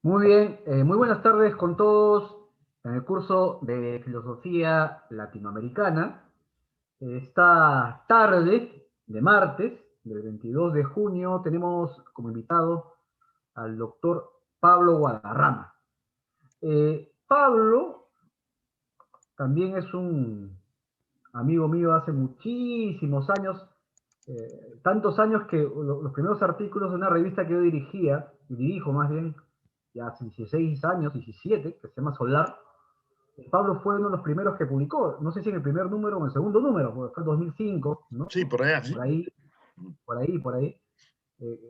Muy bien, muy buenas tardes con todos en el curso de Filosofía Latinoamericana. Esta tarde de martes, del 22 de junio, tenemos como invitado al doctor Pablo Guadarrama. Pablo también es un amigo mío hace muchísimos años, tantos años que los primeros artículos de una revista que yo dirigía, y dirijo más bien, ya hace 16 años, 17, que se llama Solar. Pablo fue uno de los primeros que publicó, no sé si en el primer número o en el segundo número, porque fue en 2005, ¿no? Sí, por allá, Por sí. ahí, por ahí, eh,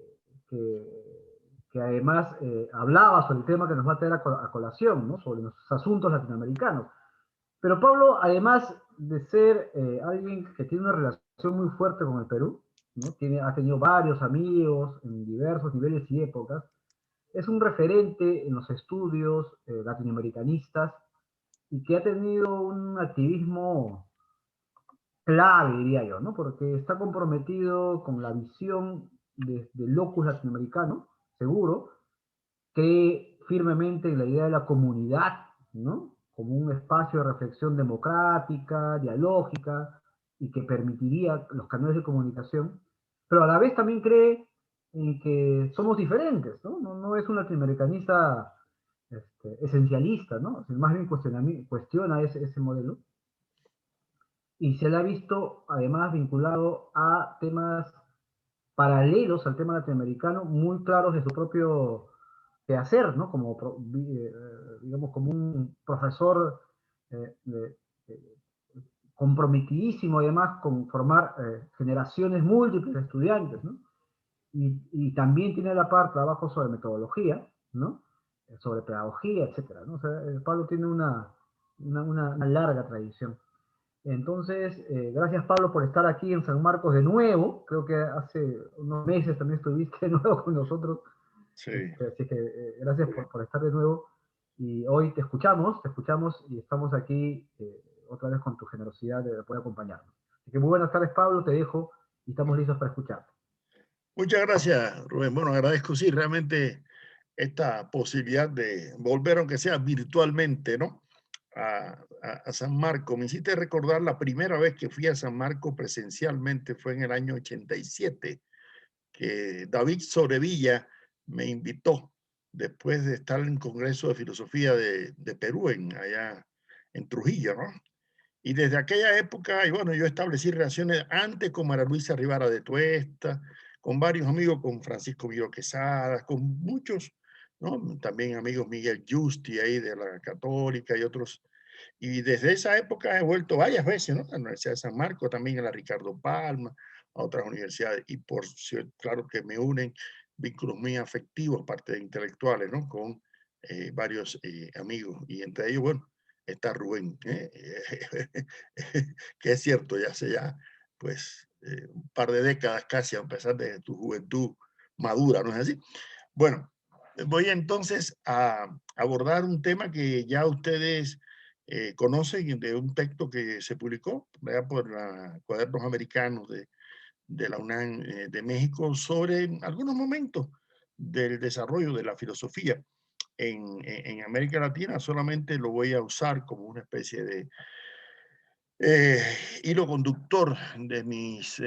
que además hablaba sobre el tema que nos va a traer a colación, ¿no? Sobre los asuntos latinoamericanos. Pero Pablo, además de ser alguien que tiene una relación muy fuerte con el Perú, ¿no? Ha tenido varios amigos en diversos niveles y épocas, es un referente en los estudios latinoamericanistas y que ha tenido un activismo clave, diría yo, ¿no? Porque está comprometido con la visión del locus latinoamericano, seguro, cree firmemente en la idea de la comunidad, ¿no? Como un espacio de reflexión democrática, dialógica, y que permitiría los canales de comunicación, pero a la vez también cree en que somos diferentes, ¿no? No es un latinoamericanista esencialista, ¿no? Más bien cuestiona ese modelo, y se le ha visto además vinculado a temas paralelos al tema latinoamericano, muy claros de su propio quehacer, ¿no? Como, digamos, como un profesor eh, de, eh, comprometidísimo además con formar generaciones múltiples de estudiantes, ¿no? Y también tiene a la par trabajo sobre metodología, ¿no? Sobre pedagogía, etcétera, ¿no? O sea, Pablo tiene una larga tradición. Entonces, gracias Pablo por estar aquí en San Marcos de nuevo. Creo que hace unos meses también estuviste de nuevo con nosotros. Sí. Así que gracias por estar de nuevo. Y hoy te escuchamos y estamos aquí otra vez con tu generosidad de poder acompañarnos. Así que muy buenas tardes Pablo, te dejo y estamos listos para escucharte. Muchas gracias, Rubén. Bueno, agradezco, sí, realmente esta posibilidad de volver, aunque sea virtualmente, ¿no? A San Marcos. Me hiciste recordar la primera vez que fui a San Marcos presencialmente, fue en el año 87, que David Sobrevilla me invitó después de estar en el Congreso de Filosofía de Perú, allá en Trujillo, ¿no? Y desde aquella época, y bueno, yo establecí relaciones antes con María Luisa Rivara de Tuesta, con varios amigos, con Francisco Viro Quesada, con muchos, ¿no? También amigos Miguel Justi ahí de la Católica y otros. Y desde esa época he vuelto varias veces, ¿no? A la Universidad de San Marcos, también a la Ricardo Palma, a otras universidades. Y por cierto, claro que me unen vínculos muy afectivos, parte de intelectuales, ¿no? Con varios amigos. Y entre ellos, bueno, está Rubén, que es cierto, ya hace ya, pues, un par de décadas casi, a pesar de tu juventud madura, ¿no es así? Bueno, voy entonces a abordar un tema que ya ustedes conocen de un texto que se publicó ¿verdad? Por Cuadernos Americanos de la UNAM de México sobre algunos momentos del desarrollo de la filosofía en América Latina. Solamente lo voy a usar como una especie de eh, hilo conductor de mis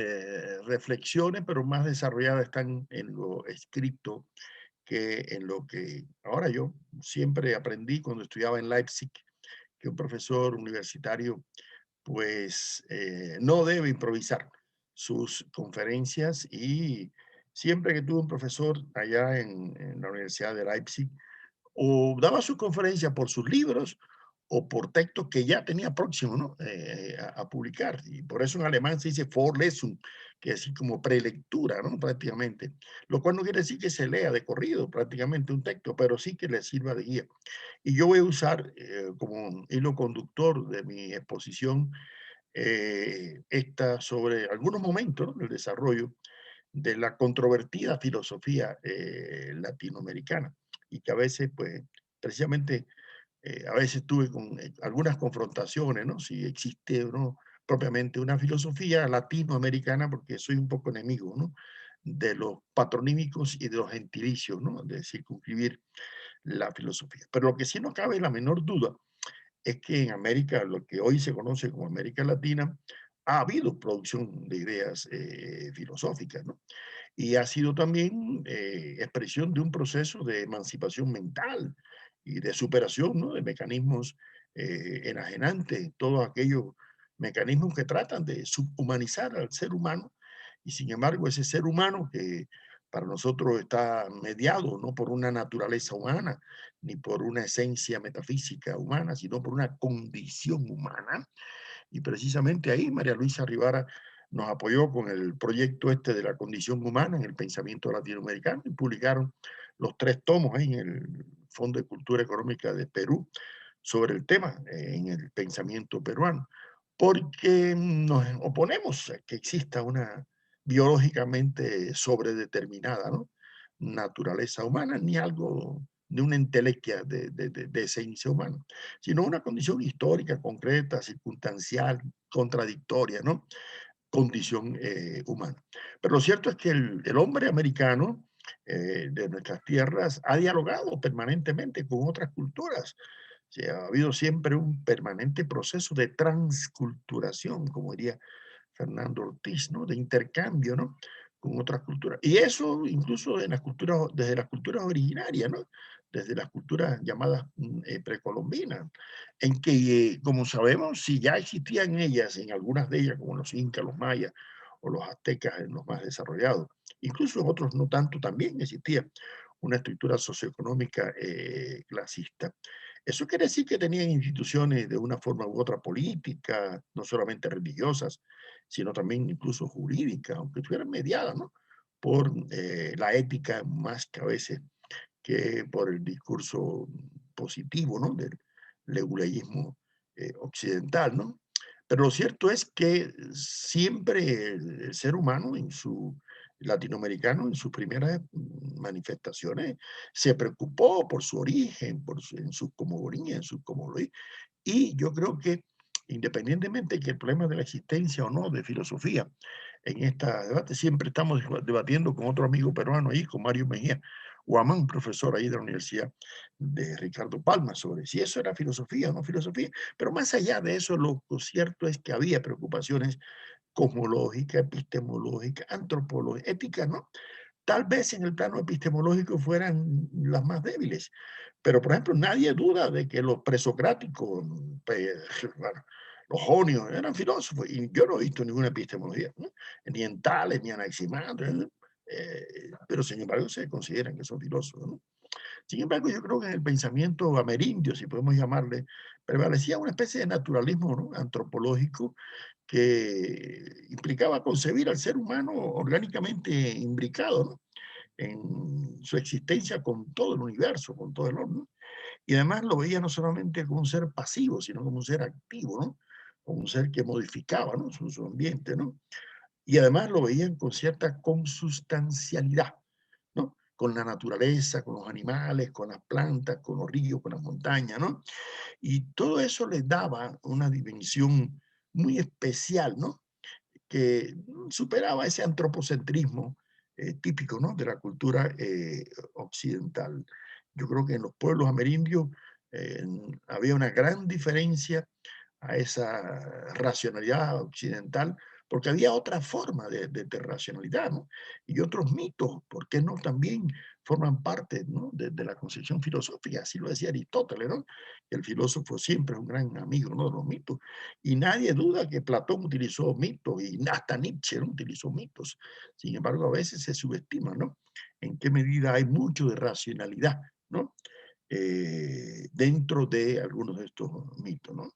reflexiones, pero más desarrolladas están en lo escrito que en lo que ahora yo siempre aprendí cuando estudiaba en Leipzig, que un profesor universitario pues no debe improvisar sus conferencias, y siempre que tuve un profesor allá en la Universidad de Leipzig, o daba su conferencia por sus libros o por textos que ya tenía próximo, ¿no? A publicar. Y por eso en alemán se dice Vorlesung, que es así como prelectura, ¿no? Prácticamente. Lo cual no quiere decir que se lea de corrido prácticamente un texto, pero sí que le sirva de guía. Y yo voy a usar como hilo conductor de mi exposición esta sobre algunos momentos, ¿no? Del desarrollo de la controvertida filosofía latinoamericana, y que a veces, pues, precisamente, a veces tuve con algunas confrontaciones, ¿no? Si existe o no propiamente una filosofía latinoamericana, porque soy un poco enemigo, ¿no? de los patronímicos y de los gentilicios, ¿no? De circunscribir la filosofía. Pero lo que sí no cabe la menor duda es que en América, lo que hoy se conoce como América Latina, ha habido producción de ideas filosóficas, ¿no? Y ha sido también expresión de un proceso de emancipación mental y de superación, ¿no? De mecanismos enajenantes, todos aquellos mecanismos que tratan de subhumanizar al ser humano, y sin embargo ese ser humano que para nosotros está mediado no por una naturaleza humana, ni por una esencia metafísica humana, sino por una condición humana. Y precisamente ahí María Luisa Rivara nos apoyó con el proyecto este de la condición humana en el pensamiento latinoamericano, y publicaron los 3 tomos ahí en el Fondo de Cultura Económica de Perú sobre el tema en el pensamiento peruano, porque nos oponemos a que exista una biológicamente sobredeterminada, ¿no? Naturaleza humana, ni algo de una entelequia de esencia humana, sino una condición histórica, concreta, circunstancial, contradictoria, ¿no? Condición humana. Pero lo cierto es que el hombre americano de nuestras tierras ha dialogado permanentemente con otras culturas. Sí, ha habido siempre un permanente proceso de transculturación, como diría Fernando Ortiz, ¿no? De intercambio, ¿no? Con otras culturas. Y eso incluso en las culturas, desde las culturas originarias, ¿no? Desde las culturas llamadas precolombinas, en que, como sabemos, si ya existían ellas, en algunas de ellas, como los incas, los mayas o los aztecas, en los más desarrollados, incluso en otros no tanto, también existía una estructura socioeconómica clasista. Eso quiere decir que tenían instituciones de una forma u otra política, no solamente religiosas, sino también incluso jurídicas, aunque estuvieran mediadas, ¿no? Por la ética más que a veces que por el discurso positivo, ¿no? Del legulaísmo occidental, ¿no? Pero lo cierto es que siempre el ser humano en su latinoamericano en sus primeras manifestaciones se preocupó por su origen, en su cosmogonía, en su cosmogonía. Y yo creo que independientemente de que el problema de la existencia o no de filosofía en este debate, siempre estamos debatiendo con otro amigo peruano ahí, con Mario Mejía Guamán, profesor ahí de la Universidad de Ricardo Palma, sobre si eso era filosofía o no filosofía. Pero más allá de eso, lo cierto es que había preocupaciones cosmológicas, epistemológicas, antropológicas, éticas, ¿no? Tal vez en el plano epistemológico fueran las más débiles, pero por ejemplo nadie duda de que los presocráticos, pues, bueno, los jonios eran filósofos, y yo no he visto ninguna epistemología, ¿no? Ni en Tales, ni Anaximandro, ¿no? Pero sin embargo se consideran que son filósofos, ¿no? Sin embargo, yo creo que en el pensamiento amerindio, si podemos llamarle, prevalecía una especie de naturalismo, ¿no? Antropológico que implicaba concebir al ser humano orgánicamente imbricado, ¿no? En su existencia con todo el universo, con todo el orden. Y además lo veía no solamente como un ser pasivo, sino como un ser activo, ¿no? Como un ser que modificaba, ¿no? Su ambiente, ¿no? Y además lo veían con cierta consustancialidad, ¿no? Con la naturaleza, con los animales, con las plantas, con los ríos, con las montañas, ¿no? Y todo eso les daba una dimensión muy especial, ¿no? Que superaba ese antropocentrismo típico, ¿no? De la cultura occidental. Yo creo que en los pueblos amerindios había una gran diferencia a esa racionalidad occidental, porque había otra forma de racionalidad, ¿no? Y otros mitos, ¿por qué no? También forman parte, ¿no? De la concepción filosófica, así lo decía Aristóteles, ¿no? El filósofo siempre es un gran amigo, ¿no? De los mitos. Y nadie duda que Platón utilizó mitos, y hasta Nietzsche, ¿no? Utilizó mitos. Sin embargo, a veces se subestima, ¿no? En qué medida hay mucho de racionalidad, ¿no? Dentro de algunos de estos mitos, ¿no?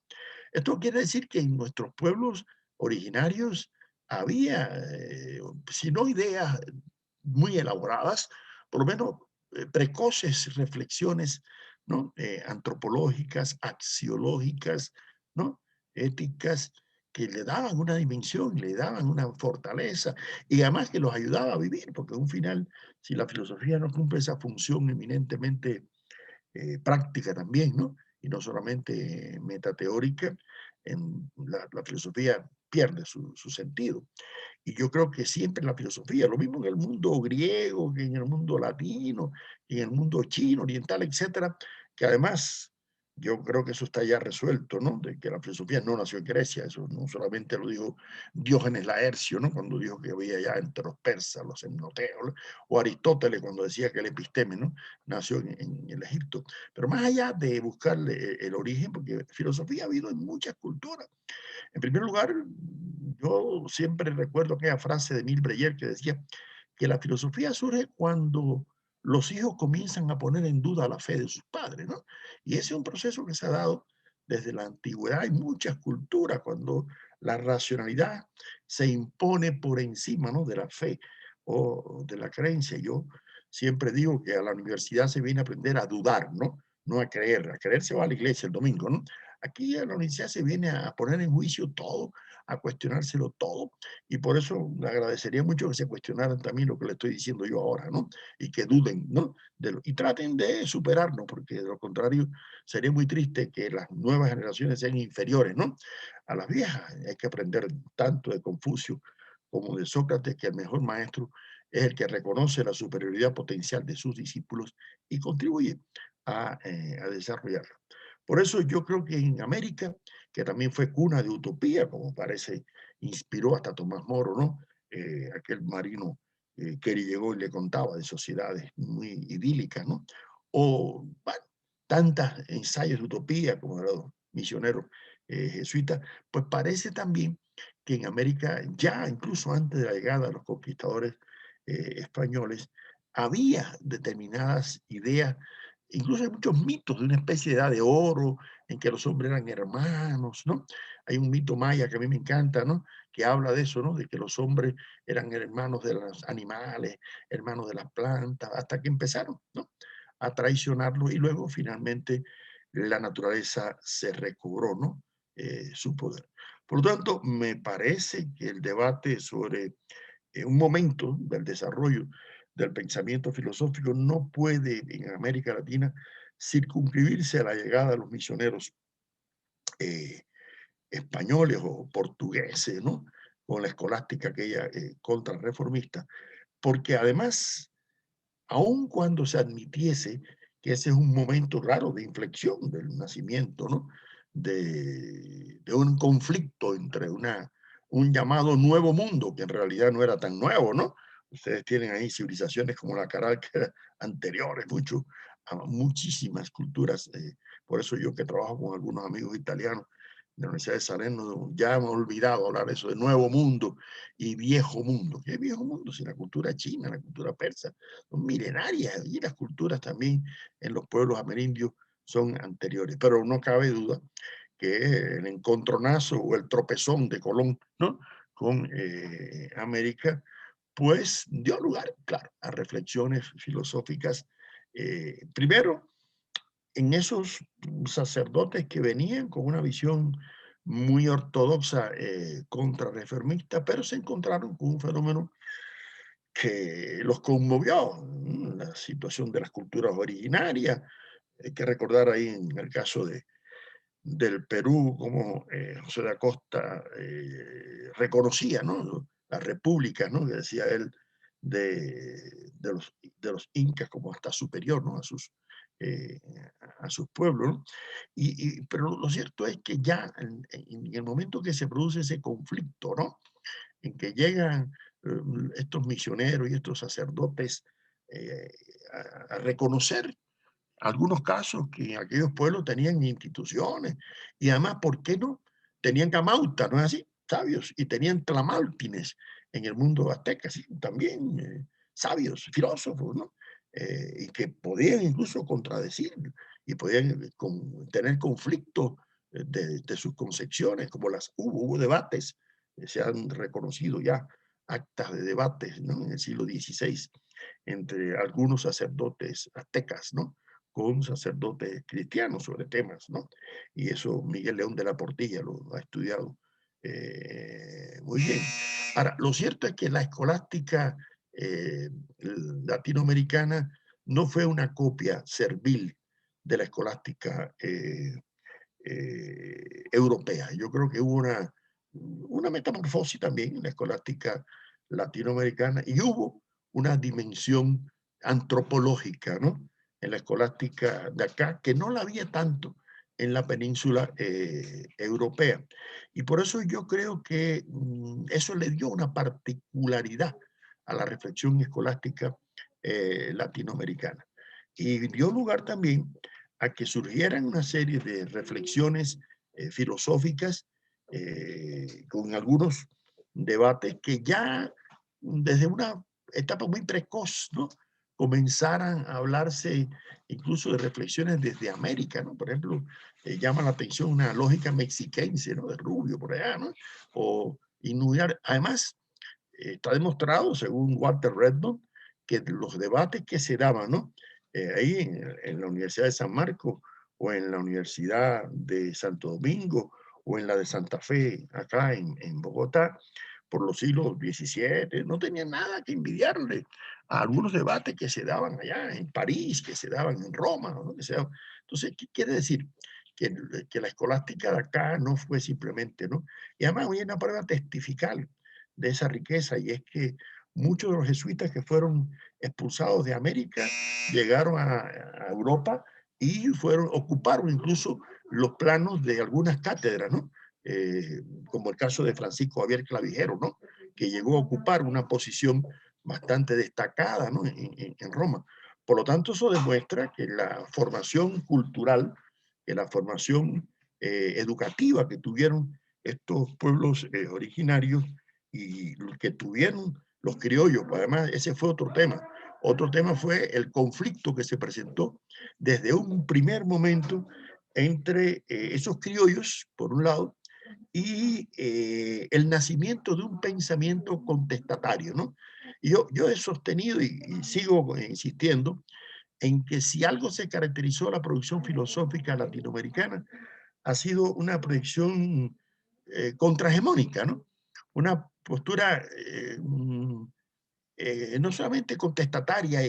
Esto quiere decir que en nuestros pueblos originarios había, si no ideas muy elaboradas, por lo menos precoces reflexiones, ¿no? Antropológicas, axiológicas, ¿no? Éticas, que le daban una dimensión, le daban una fortaleza, y además que los ayudaba a vivir, porque al final, si la filosofía no cumple esa función eminentemente práctica también, ¿no? Y no solamente metateórica, en la filosofía pierde su sentido. Y yo creo que siempre la filosofía, lo mismo en el mundo griego, que en el mundo latino, en el mundo chino, oriental, etcétera, que además yo creo que eso está ya resuelto, ¿no? De que la filosofía no nació en Grecia, eso no solamente lo dijo Diógenes Laercio, ¿no? Cuando dijo que había ya entre los persas, los emnoteos, o Aristóteles cuando decía que el episteme, ¿no? Nació en el Egipto. Pero más allá de buscarle el origen, porque filosofía ha habido en muchas culturas. En primer lugar, yo siempre recuerdo aquella frase de Emile Breyer que decía que la filosofía surge cuando los hijos comienzan a poner en duda la fe de sus padres, ¿no? Y ese es un proceso que se ha dado desde la antigüedad en muchas culturas, cuando la racionalidad se impone por encima, ¿no?, de la fe o de la creencia. Yo siempre digo que a la universidad se viene a aprender a dudar, ¿no? No a creer. A creer se va a la iglesia el domingo, ¿no? Aquí a la universidad se viene a poner en juicio todo, a cuestionárselo todo, y por eso le agradecería mucho que se cuestionaran también lo que le estoy diciendo yo ahora, ¿no? Y que duden, ¿no? Y traten de superarnos, porque de lo contrario sería muy triste que las nuevas generaciones sean inferiores, ¿no?, a las viejas. Hay que aprender tanto de Confucio como de Sócrates, que el mejor maestro es el que reconoce la superioridad potencial de sus discípulos y contribuye a desarrollarla. Por eso yo creo que en América, que también fue cuna de utopía, como parece, inspiró hasta Tomás Moro, ¿no? Aquel marino que llegó y le contaba de sociedades muy idílicas, ¿no? O bueno, tantas ensayos de utopía como de los misioneros jesuitas, pues parece también que en América, ya incluso antes de la llegada de los conquistadores españoles, había determinadas ideas. Incluso hay muchos mitos de una especie de edad de oro en que los hombres eran hermanos, ¿no? Hay un mito maya que a mí me encanta, ¿no? Que habla de eso, ¿no? De que los hombres eran hermanos de los animales, hermanos de las plantas, hasta que empezaron, ¿no?, a traicionarlos y luego finalmente la naturaleza se recobró, ¿no? Su poder. Por lo tanto, me parece que el debate sobre un momento del desarrollo del pensamiento filosófico no puede en América Latina circunscribirse a la llegada de los misioneros eh, españoles o portugueses, ¿no?, con la escolástica aquella contrarreformista, porque además, aun cuando se admitiese que ese es un momento raro de inflexión del nacimiento, ¿no?, de un conflicto entre un llamado nuevo mundo, que en realidad no era tan nuevo, ¿no? Ustedes tienen ahí civilizaciones como la Caral, que eran anteriores mucho a muchísimas culturas. Por eso yo, que trabajo con algunos amigos italianos de la Universidad de Salerno, ya hemos olvidado hablar de eso de nuevo mundo y viejo mundo. ¿Qué viejo mundo? Si la cultura china, la cultura persa son milenarias, y las culturas también en los pueblos amerindios son anteriores. Pero no cabe duda que el encontronazo o el tropezón de Colón, ¿no?, con América, pues dio lugar, claro, a reflexiones filosóficas. Primero, en esos sacerdotes que venían con una visión muy ortodoxa, contrarreformista, pero se encontraron con un fenómeno que los conmovió, la situación de las culturas originarias. Hay que recordar ahí en el caso del Perú, como José de Acosta reconocía, ¿no?, la república, ¿no?, que decía él, de los incas como hasta superior, ¿no?, eh, a sus pueblos, ¿no? Pero lo cierto es que ya en el momento que se produce ese conflicto, ¿no?, en que llegan estos misioneros y estos sacerdotes eh, a reconocer algunos casos que aquellos pueblos tenían instituciones y además, ¿por qué no? Tenían camauta, ¿no es así? Sabios, y tenían tlamaltines en el mundo azteca, sí, también sabios, filósofos, ¿no? Y que podían incluso contradecir y podían tener conflictos de sus concepciones, como hubo debates, se han reconocido ya actas de debates, ¿no?, en el siglo XVI entre algunos sacerdotes aztecas, ¿no?, con sacerdotes cristianos sobre temas, ¿no? Y eso Miguel León de la Portilla lo ha estudiado muy bien. Ahora, lo cierto es que la escolástica latinoamericana no fue una copia servil de la escolástica europea. Yo creo que hubo una metamorfosis también en la escolástica latinoamericana y hubo una dimensión antropológica, ¿no? En la escolástica de acá, que no la había tanto en la península europea. Y por eso yo creo que eso le dio una particularidad a la reflexión escolástica latinoamericana. Y dio lugar también a que surgieran una serie de reflexiones filosóficas con algunos debates que ya desde una etapa muy precoz, ¿no? Comenzaran a hablarse incluso de reflexiones desde América, ¿no? Por ejemplo, llama la atención una lógica mexiquense, ¿no? De Rubio por allá, ¿no? O Inuyar. Además, está demostrado, según Walter Redmond, que los debates que se daban, ¿no? Ahí en la Universidad de San Marcos o en la Universidad de Santo Domingo o en la de Santa Fe, acá en Bogotá, por los siglos XVII, no tenían nada que envidiarle a algunos debates que se daban allá en París, que se daban en Roma, ¿no? Que se daban. Entonces, ¿qué quiere decir? Que la escolástica de acá no fue simplemente, ¿no? Y además hay una prueba testifical de esa riqueza, y es que muchos de los jesuitas que fueron expulsados de América llegaron a Europa y ocuparon incluso los planos de algunas cátedras, ¿no? Como el caso de Francisco Javier Clavijero, ¿no? Que llegó a ocupar una posición bastante destacada, ¿no? En Roma. Por lo tanto, eso demuestra que la formación cultural, que la formación educativa que tuvieron estos pueblos originarios y que tuvieron los criollos, pues además ese fue otro tema. Otro tema fue el conflicto que se presentó desde un primer momento entre esos criollos, por un lado, y el nacimiento de un pensamiento contestatario, ¿no? Y yo he sostenido y sigo insistiendo en que si algo se caracterizó la producción filosófica latinoamericana, ha sido una proyección contrahegemónica, ¿no? Una postura no solamente contestataria,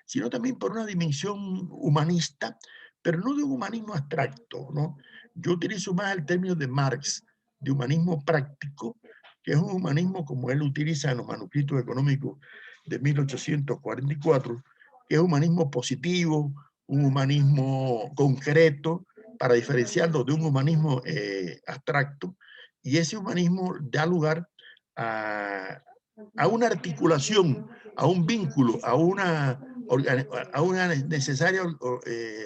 sino también por una dimensión humanista, pero no de un humanismo abstracto, ¿no? Yo utilizo más el término de Marx, de humanismo práctico, que es un humanismo como él utiliza en los manuscritos económicos de 1844, que es un humanismo positivo, un humanismo concreto, para diferenciarlo de un humanismo abstracto, y ese humanismo da lugar a una articulación, a un vínculo, a una necesaria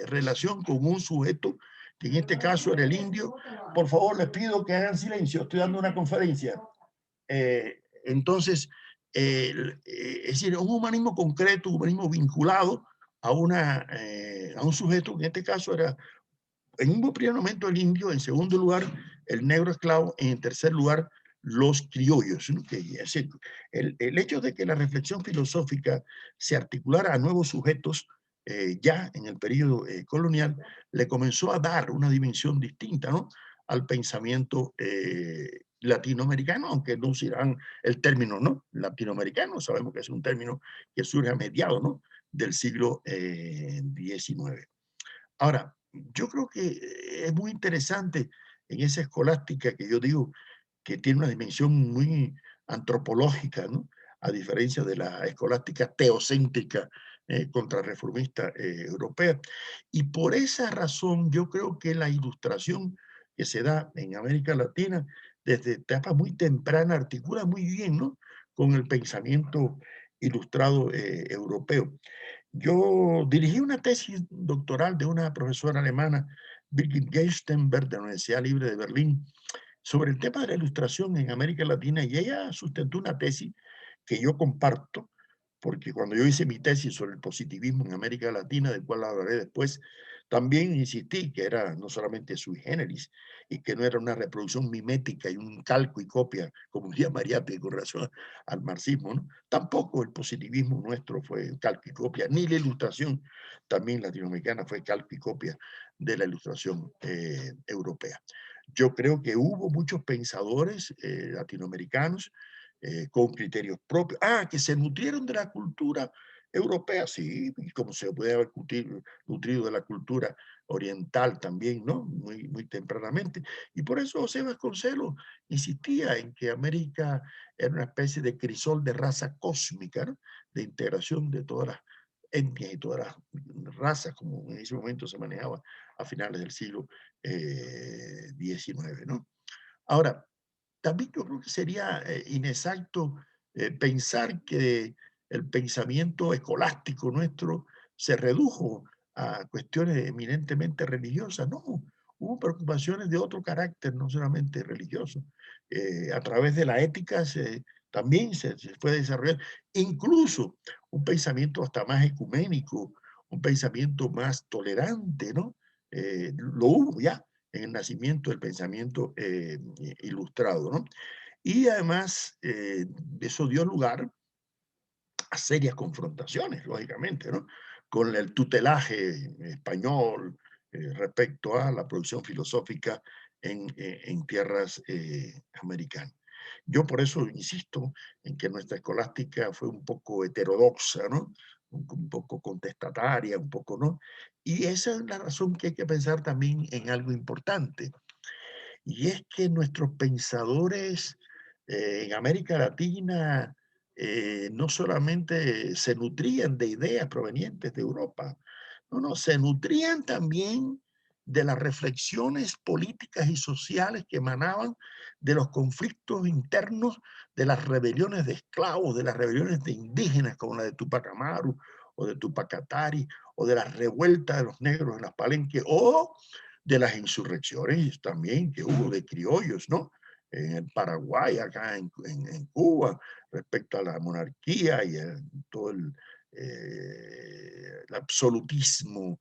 relación con un sujeto, que en este caso era el indio. Por favor, les pido que hagan silencio, estoy dando una conferencia. Entonces, es decir, un humanismo concreto, un humanismo vinculado a un sujeto, que en este caso era, en un primer momento el indio, en segundo lugar el negro esclavo, en tercer lugar los criollos, ¿no? Que, es decir, el hecho de que la reflexión filosófica se articulara a nuevos sujetos ya en el periodo colonial, le comenzó a dar una dimensión distinta, ¿no? Al pensamiento latinoamericano, aunque no usarán el término, ¿no? Latinoamericano, sabemos que es un término que surge a mediados, ¿no? Del siglo XIX. Ahora, yo creo que es muy interesante en esa escolástica que yo digo que tiene una dimensión muy antropológica, ¿no? A diferencia de la escolástica teocéntrica contrarreformista europea. Y por esa razón yo creo que la ilustración que se da en América Latina desde etapa muy temprana articula muy bien, ¿no? Con el pensamiento ilustrado europeo. Yo dirigí una tesis doctoral de una profesora alemana, Birgit Geistenberg, de la Universidad Libre de Berlín, sobre el tema de la ilustración en América Latina, y ella sustentó una tesis que yo comparto, porque cuando yo hice mi tesis sobre el positivismo en América Latina, del cual hablaré después, también insistí que era no solamente sui generis y que no era una reproducción mimética y un calco y copia, como decía Mariátegui con relación al marxismo, ¿no? Tampoco el positivismo nuestro fue calco y copia, ni la ilustración también latinoamericana fue calco y copia de la ilustración europea. Yo creo que hubo muchos pensadores latinoamericanos con criterios propios, que se nutrieron de la cultura Europea, sí, y como se puede haber nutrido de la cultura oriental también, ¿no? Muy tempranamente. Y por eso José Vasconcelos insistía en que América era una especie de crisol de raza cósmica, ¿no? De integración de todas las etnias y todas las razas, como en ese momento se manejaba a finales del siglo XIX, ¿no? Ahora, también yo creo que sería inexacto pensar que el pensamiento escolástico nuestro se redujo a cuestiones eminentemente religiosas. No, hubo preocupaciones de otro carácter, no solamente religioso. A través de la ética también se fue desarrollando incluso un pensamiento hasta más ecuménico, un pensamiento más tolerante, ¿no? Lo hubo ya en el nacimiento del pensamiento ilustrado, ¿no? Y además, eso dio lugar a serias confrontaciones, lógicamente, ¿no? Con el tutelaje español respecto a la producción filosófica en tierras americanas. Yo por eso insisto en que nuestra escolástica fue un poco heterodoxa, ¿no? Un poco contestataria, un poco, ¿no? Y esa es la razón que hay que pensar también en algo importante. Y es que nuestros pensadores en América Latina no solamente se nutrían de ideas provenientes de Europa, no, no, se nutrían también de las reflexiones políticas y sociales que emanaban de los conflictos internos, de las rebeliones de esclavos, de las rebeliones de indígenas como la de Tupac Amaru o de Tupac Katari, o de las revueltas de los negros en las Palenques, o de las insurrecciones también que hubo de criollos, ¿no? En el Paraguay, acá en Cuba, respecto a la monarquía y todo el absolutismo,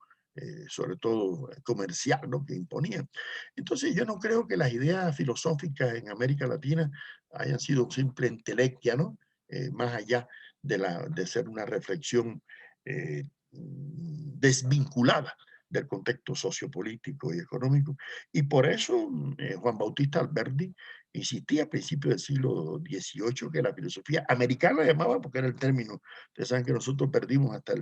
sobre todo comercial, ¿no? Que imponían. Entonces yo no creo que las ideas filosóficas en América Latina hayan sido simple entelequia, ¿no? Más allá de ser una reflexión desvinculada del contexto sociopolítico y económico. Y por eso Juan Bautista Alberdi insistía a principios del siglo XVIII que la filosofía americana llamaba, porque era el término, ustedes saben que nosotros perdimos hasta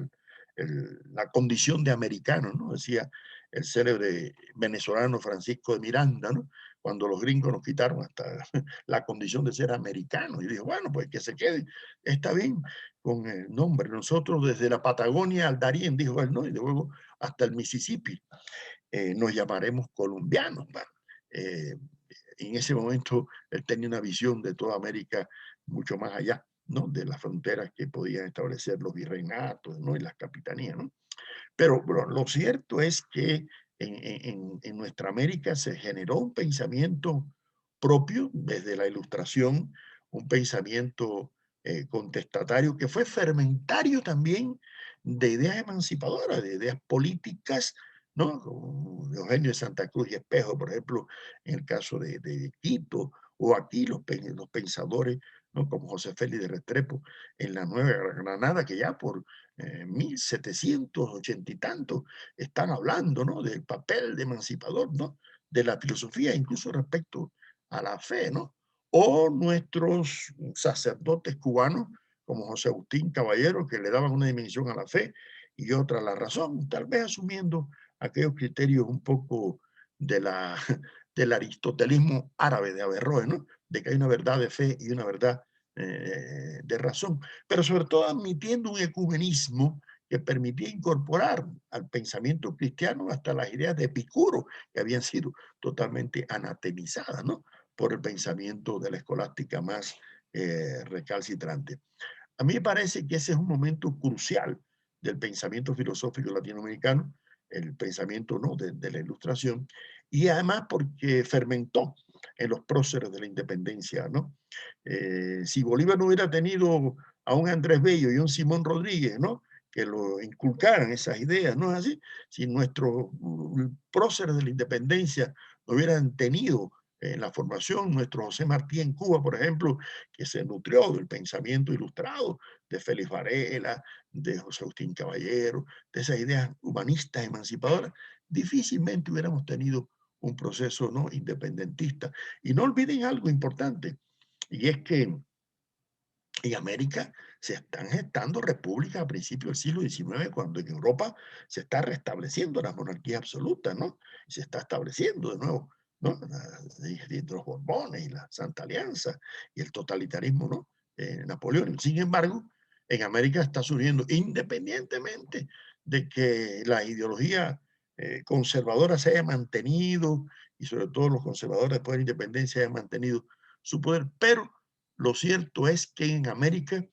la condición de americano, ¿no? Decía el célebre venezolano Francisco de Miranda, ¿no? Cuando los gringos nos quitaron hasta la condición de ser americanos. Y dijo, bueno, pues que se quede, está bien con el nombre. Nosotros desde la Patagonia al Darién, dijo él, ¿no? Y luego hasta el Mississippi, nos llamaremos colombianos. Bueno, en ese momento él tenía una visión de toda América mucho más allá, ¿no? De las fronteras que podían establecer los virreinatos, ¿no? Y las capitanías, ¿no? Pero lo cierto es que en nuestra América se generó un pensamiento propio desde la Ilustración, un pensamiento contestatario que fue fermentario también de ideas emancipadoras, de ideas políticas, ¿no? Como Eugenio de Santa Cruz y Espejo, por ejemplo, en el caso de Quito, o aquí los pensadores, ¿no? Como José Félix de Restrepo en la Nueva Granada, que ya por 1780 y tanto están hablando, ¿no? Del papel de emancipador, ¿no? De la filosofía, incluso respecto a la fe, ¿no? O nuestros sacerdotes cubanos, como José Agustín Caballero, que le daban una dimensión a la fe y otra a la razón, tal vez asumiendo aquellos criterios un poco de la, del aristotelismo árabe de Averroes, ¿no? De que hay una verdad de fe y una verdad de razón, pero sobre todo admitiendo un ecumenismo que permitía incorporar al pensamiento cristiano hasta las ideas de Epicuro, que habían sido totalmente anatemizadas, ¿no? Por el pensamiento de la escolástica más recalcitrante. A mí me parece que ese es un momento crucial del pensamiento filosófico latinoamericano, el pensamiento, ¿no? de la Ilustración, y además porque fermentó en los próceres de la independencia, ¿no? Si Bolívar no hubiera tenido a un Andrés Bello y un Simón Rodríguez, ¿no? Que lo inculcaran esas ideas, ¿no es así? Si nuestros próceres de la independencia no hubieran tenido en la formación, nuestro José Martí en Cuba, por ejemplo, que se nutrió del pensamiento ilustrado de Félix Varela, de José Agustín Caballero, de esas ideas humanistas emancipadoras, difícilmente hubiéramos tenido un proceso, ¿no? Independentista. Y no olviden algo importante, y es que En América se están gestando repúblicas a principios del siglo XIX, cuando en Europa se está restableciendo la monarquía absoluta, ¿no? Se está estableciendo de nuevo, ¿no? Los Borbones y la Santa Alianza y el totalitarismo, ¿no? Napoleónico. Sin embargo, en América está surgiendo, independientemente de que la ideología conservadora se haya mantenido, y sobre todo los conservadores después de la independencia hayan mantenido su poder, pero lo cierto es que en América,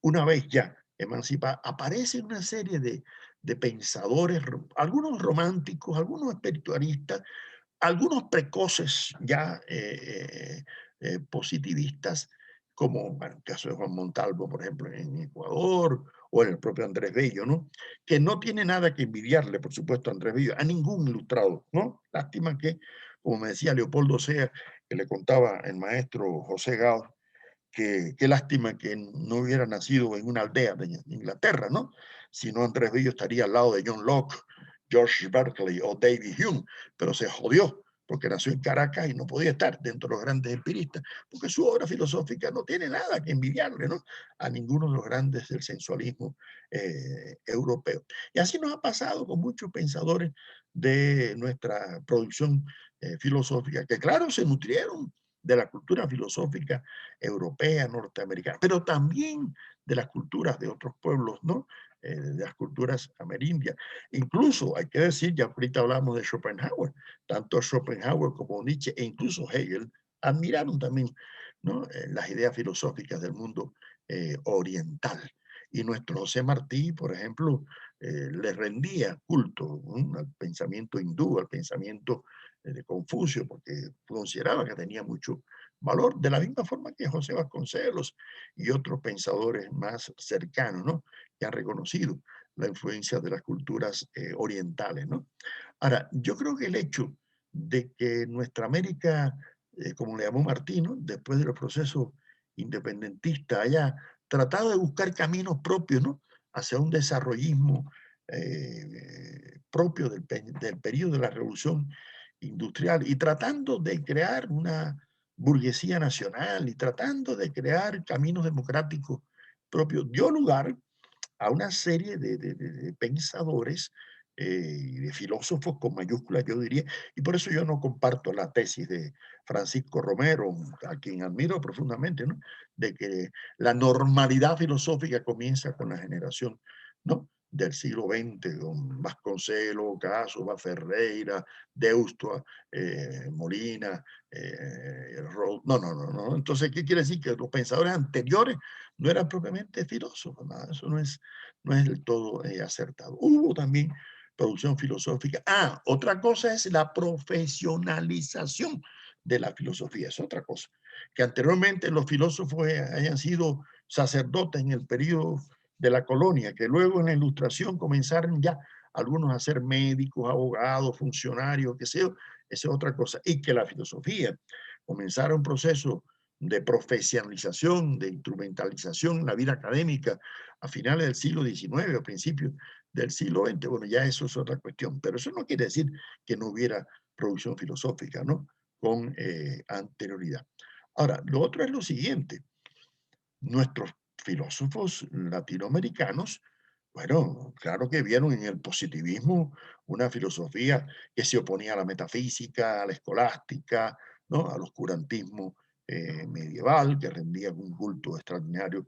una vez ya emancipada, aparece una serie de pensadores, algunos románticos, algunos espiritualistas, algunos precoces ya positivistas, como bueno, el caso de Juan Montalvo, por ejemplo, en Ecuador, o en el propio Andrés Bello, ¿no? Que no tiene nada que envidiarle, por supuesto, a Andrés Bello, a ningún ilustrado, ¿no? Lástima que, como me decía Leopoldo Sea, que le contaba el maestro José Gao, que qué lástima que no hubiera nacido en una aldea de Inglaterra, ¿no? Si no, Andrés Bello estaría al lado de John Locke, George Berkeley o David Hume, pero se jodió porque nació en Caracas y no podía estar dentro de los grandes empiristas, porque su obra filosófica no tiene nada que envidiarle, ¿no? A ninguno de los grandes del sensualismo europeo. Y así nos ha pasado con muchos pensadores de nuestra producción filosófica, que claro, se nutrieron de la cultura filosófica europea, norteamericana, pero también de las culturas de otros pueblos, ¿no? De las culturas amerindias. Incluso, hay que decir, ya ahorita hablamos de Schopenhauer, tanto Schopenhauer como Nietzsche e incluso Hegel admiraron también, ¿no? Las ideas filosóficas del mundo oriental. Y nuestro José Martí, por ejemplo, le rendía culto, ¿no? Al pensamiento hindú, al pensamiento de Confucio, porque consideraba que tenía mucho valor, de la misma forma que José Vasconcelos y otros pensadores más cercanos, ¿no? Que han reconocido la influencia de las culturas orientales, ¿no? Ahora, yo creo que el hecho de que nuestra América, como le llamó Martino, después de los procesos independentistas, haya tratado de buscar caminos propios, ¿no? Hacia un desarrollismo propio del periodo de la Revolución Industrial y tratando de crear una burguesía nacional y tratando de crear caminos democráticos propios, dio lugar a una serie de pensadores y de filósofos con mayúsculas, yo diría, y por eso yo no comparto la tesis de Francisco Romero, a quien admiro profundamente, ¿no? De que la normalidad filosófica comienza con la generación, ¿no? Del siglo XX, con Vasconcelos, Caso, Ferreira, Deusto, Molina, no. Entonces, ¿qué quiere decir? Que los pensadores anteriores no eran propiamente filósofos, nada, eso no es del todo acertado. Hubo también producción filosófica. Ah, otra cosa es la profesionalización de la filosofía, es otra cosa. Que anteriormente los filósofos hayan sido sacerdotes en el periodo de la colonia, que luego en la Ilustración comenzaron ya algunos a ser médicos, abogados, funcionarios, qué sé yo, esa es otra cosa. Y que la filosofía comenzara un proceso de profesionalización, de instrumentalización en la vida académica a finales del siglo XIX, a principios del siglo XX, bueno, ya eso es otra cuestión, pero eso no quiere decir que no hubiera producción filosófica, ¿no? Con anterioridad. Ahora, lo otro es lo siguiente, nuestros filósofos latinoamericanos, bueno, claro que vieron en el positivismo una filosofía que se oponía a la metafísica, a la escolástica, ¿no? Al oscurantismo medieval, que rendía un culto extraordinario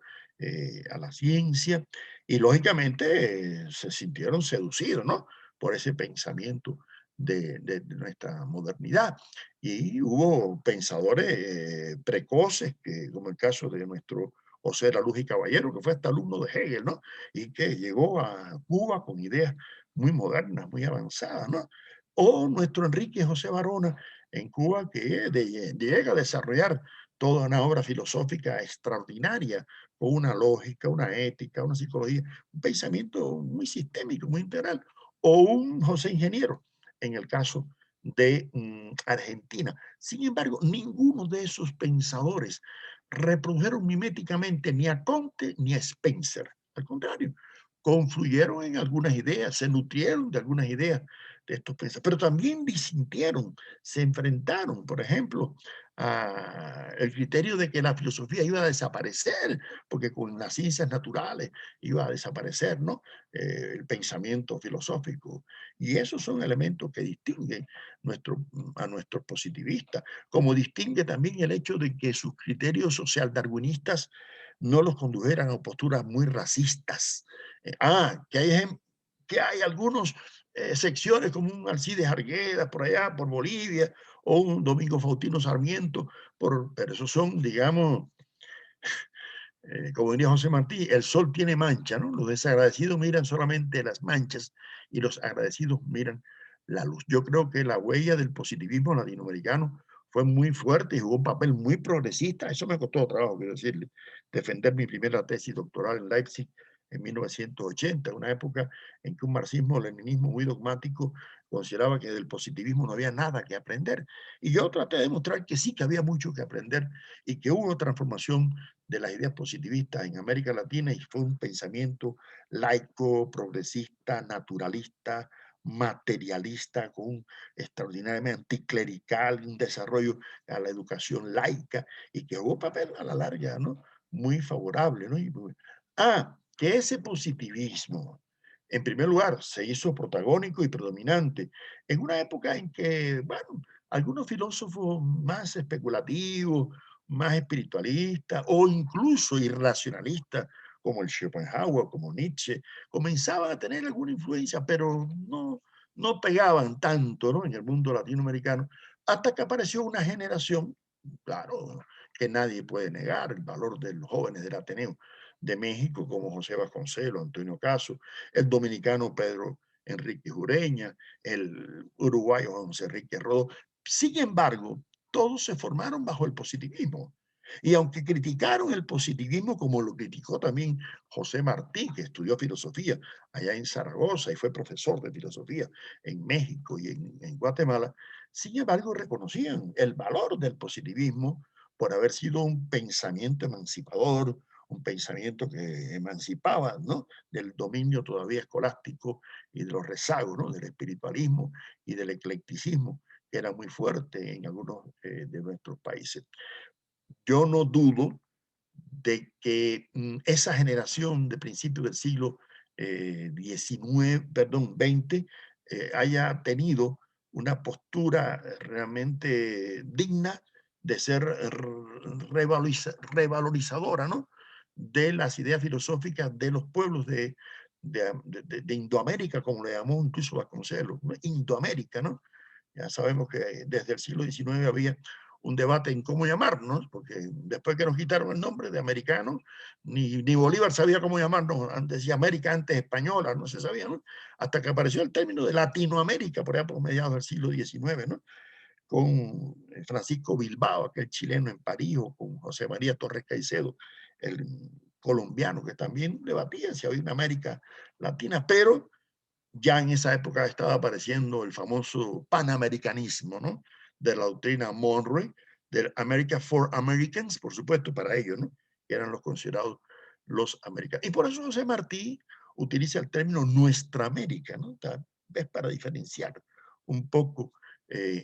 a la ciencia, y lógicamente se sintieron seducidos, ¿no? Por ese pensamiento de nuestra modernidad. Y hubo pensadores precoces, que, como el caso de nuestro José La Luz y Caballero, que fue hasta alumno de Hegel, ¿no? Y que llegó a Cuba con ideas muy modernas, muy avanzadas, ¿no? O nuestro Enrique José Barona en Cuba, que llega a desarrollar toda una obra filosófica extraordinaria, con una lógica, una ética, una psicología, un pensamiento muy sistémico, muy integral. O un José Ingeniero, en el caso de Argentina. Sin embargo, ninguno de esos pensadores reprodujeron miméticamente ni a Comte ni a Spencer. Al contrario, confluyeron en algunas ideas, se nutrieron de algunas ideas estos pensadores, pero también disintieron, se enfrentaron, por ejemplo, el criterio de que la filosofía iba a desaparecer, porque con las ciencias naturales iba a desaparecer, ¿no? El pensamiento filosófico. Y esos son elementos que distinguen a nuestros positivistas, como distingue también el hecho de que sus criterios socialdarwinistas no los condujeran a posturas muy racistas. Que hay algunos secciones como un Alcides Arguedas por allá, por Bolivia, o un Domingo Faustino Sarmiento, pero esos son, digamos, como diría José Martí, el sol tiene mancha, ¿no? Los desagradecidos miran solamente las manchas y los agradecidos miran la luz. Yo creo que la huella del positivismo latinoamericano fue muy fuerte y jugó un papel muy progresista. Eso me costó trabajo, quiero decirle, defender mi primera tesis doctoral en Leipzig en 1980, una época en que un marxismo-leninismo muy dogmático consideraba que del positivismo no había nada que aprender. Y yo traté de demostrar que sí que había mucho que aprender y que hubo transformación de las ideas positivistas en América Latina y fue un pensamiento laico, progresista, naturalista, materialista, con un extraordinariamente anticlerical, un desarrollo a la educación laica y que jugó papel a la larga, ¿no? Muy favorable, ¿no? Que ese positivismo, en primer lugar, se hizo protagónico y predominante en una época en que, bueno, algunos filósofos más especulativos, más espiritualistas o incluso irracionalistas, como el Schopenhauer, como Nietzsche, comenzaban a tener alguna influencia, pero no pegaban tanto, ¿no? En el mundo latinoamericano, hasta que apareció una generación, claro, que nadie puede negar el valor de los jóvenes del Ateneo de México, como José Vasconcelos, Antonio Caso, el dominicano Pedro Enrique Jureña, el uruguayo José Enrique Rodó. Sin embargo, todos se formaron bajo el positivismo. Y aunque criticaron el positivismo, como lo criticó también José Martí, que estudió filosofía allá en Zaragoza y fue profesor de filosofía en México y en Guatemala, sin embargo reconocían el valor del positivismo por haber sido un pensamiento emancipador, un pensamiento que emancipaba, ¿no? Del dominio todavía escolástico y de los rezagos, ¿no? Del espiritualismo y del eclecticismo, que era muy fuerte en algunos de nuestros países. Yo no dudo de que esa generación de principios del siglo XX, haya tenido una postura realmente digna de ser revalorizadora, ¿no? De las ideas filosóficas de los pueblos de Indoamérica, como le llamó incluso Vasconcelos, ¿no? Indoamérica, ¿no? Ya sabemos que desde el siglo XIX había un debate en cómo llamarnos, porque después que nos quitaron el nombre de americanos, ni Bolívar sabía cómo llamarnos, antes decía América, antes española, no se sabía, ¿no? Hasta que apareció el término de Latinoamérica, por allá por mediados del siglo XIX, ¿no? Con Francisco Bilbao, aquel chileno en París, o con José María Torres Caicedo, el colombiano, que también debatían si había una América Latina, pero ya en esa época estaba apareciendo el famoso panamericanismo, ¿no? De la doctrina Monroe, del America for Americans, por supuesto, para ellos, ¿no? Que eran los considerados los americanos. Y por eso José Martí utiliza el término Nuestra América, ¿no? Tal vez para diferenciar un poco,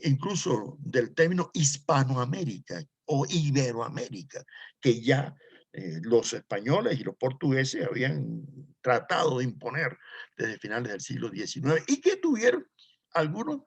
incluso del término Hispanoamérica o Iberoamérica, que ya los españoles y los portugueses habían tratado de imponer desde finales del siglo XIX y que tuvieron algunos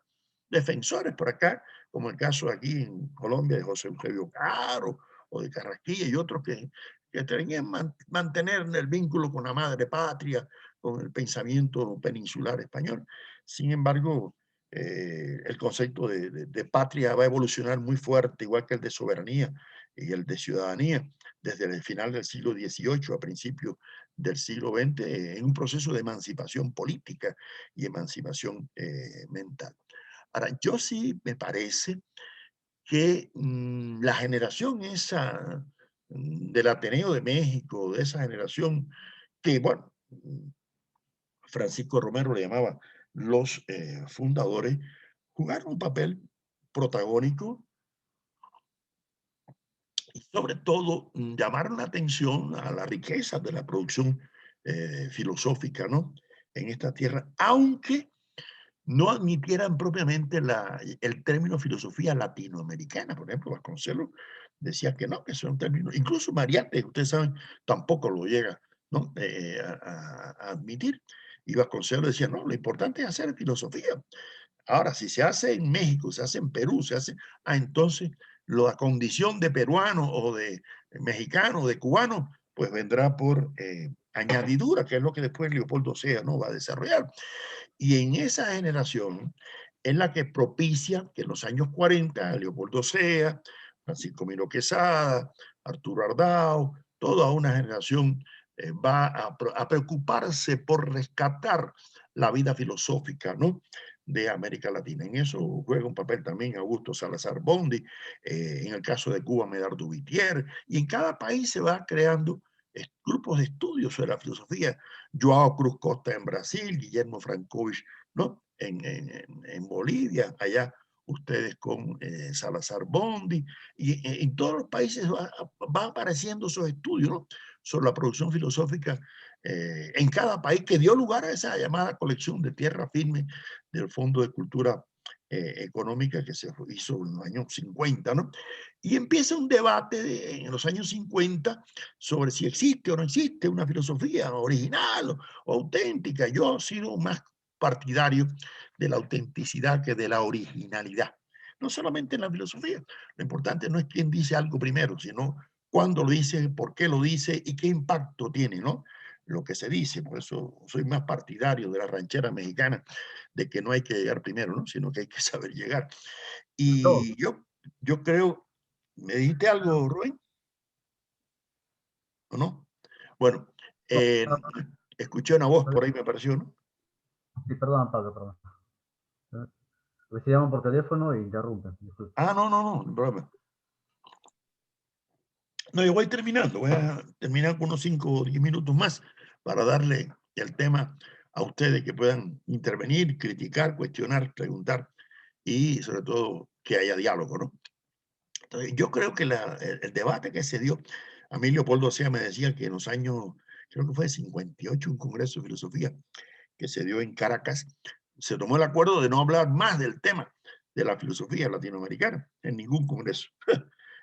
defensores por acá, como el caso aquí en Colombia de José Eusebio Caro o de Carrasquilla y otros que tenían mantener el vínculo con la madre patria, con el pensamiento peninsular español. Sin embargo, el concepto de patria va a evolucionar muy fuerte, igual que el de soberanía y el de ciudadanía, desde el final del siglo XVIII a principios del siglo XX, en un proceso de emancipación política y emancipación mental. Ahora, yo sí me parece que la generación esa del Ateneo de México, de esa generación que, bueno, Francisco Romero le llamaba los fundadores, jugaron un papel protagónico y sobre todo llamaron la atención a la riqueza de la producción filosófica, ¿no? En esta tierra, aunque no admitieran propiamente el término filosofía latinoamericana. Por ejemplo, Vasconcelos decía que no, que eso es un término, incluso Mariátegui, ustedes saben, tampoco lo llega, ¿no? A admitir. Y Vasconcelos decía, no, lo importante es hacer filosofía. Ahora, si se hace en México, se hace en Perú, se hace, entonces la condición de peruano o de mexicano o de cubano, pues vendrá por añadidura, que es lo que después Leopoldo Sea, ¿no?, va a desarrollar. Y en esa generación es la que propicia que en los años 40, Leopoldo Sea, Francisco Miro Quesada, Arturo Ardao, toda una generación va a preocuparse por rescatar la vida filosófica, ¿no?, de América Latina. En eso juega un papel también Augusto Salazar Bondi, en el caso de Cuba, Medardo Vitier, y en cada país se va creando grupos de estudios sobre la filosofía. Joao Cruz Costa en Brasil, Guillermo Francovich, ¿no?, en Bolivia, allá ustedes con Salazar Bondi, y en todos los países va apareciendo esos estudios, ¿no?, sobre la producción filosófica en cada país, que dio lugar a esa llamada colección de tierra firme del Fondo de Cultura Económica que se hizo en los años 50, ¿no? Y empieza un debate en los años 50 sobre si existe o no existe una filosofía original o auténtica. Yo he sido más partidario de la autenticidad que de la originalidad. No solamente en la filosofía. Lo importante no es quién dice algo primero, sino cuándo lo dice, por qué lo dice y qué impacto tiene, ¿no?, lo que se dice. Por eso soy más partidario de la ranchera mexicana, de que no hay que llegar primero, ¿no?, sino que hay que saber llegar. Todo. Y yo creo, ¿me dijiste algo, Rubén? ¿O no? Bueno, eh, escuché una voz por ahí, me pareció, ¿no? Sí, perdón, Pablo, perdón. Porque se llaman por teléfono e interrumpen. Disculpe. No, no, no, no hay problema. No, yo voy terminando, voy a terminar con unos 5 o 10 minutos más para darle el tema a ustedes que puedan intervenir, criticar, cuestionar, preguntar y sobre todo que haya diálogo, ¿no? Entonces, yo creo que el debate que se dio, a mí Leopoldo Sea me decía que en los años, creo que fue 58, un congreso de filosofía que se dio en Caracas, se tomó el acuerdo de no hablar más del tema de la filosofía latinoamericana en ningún congreso.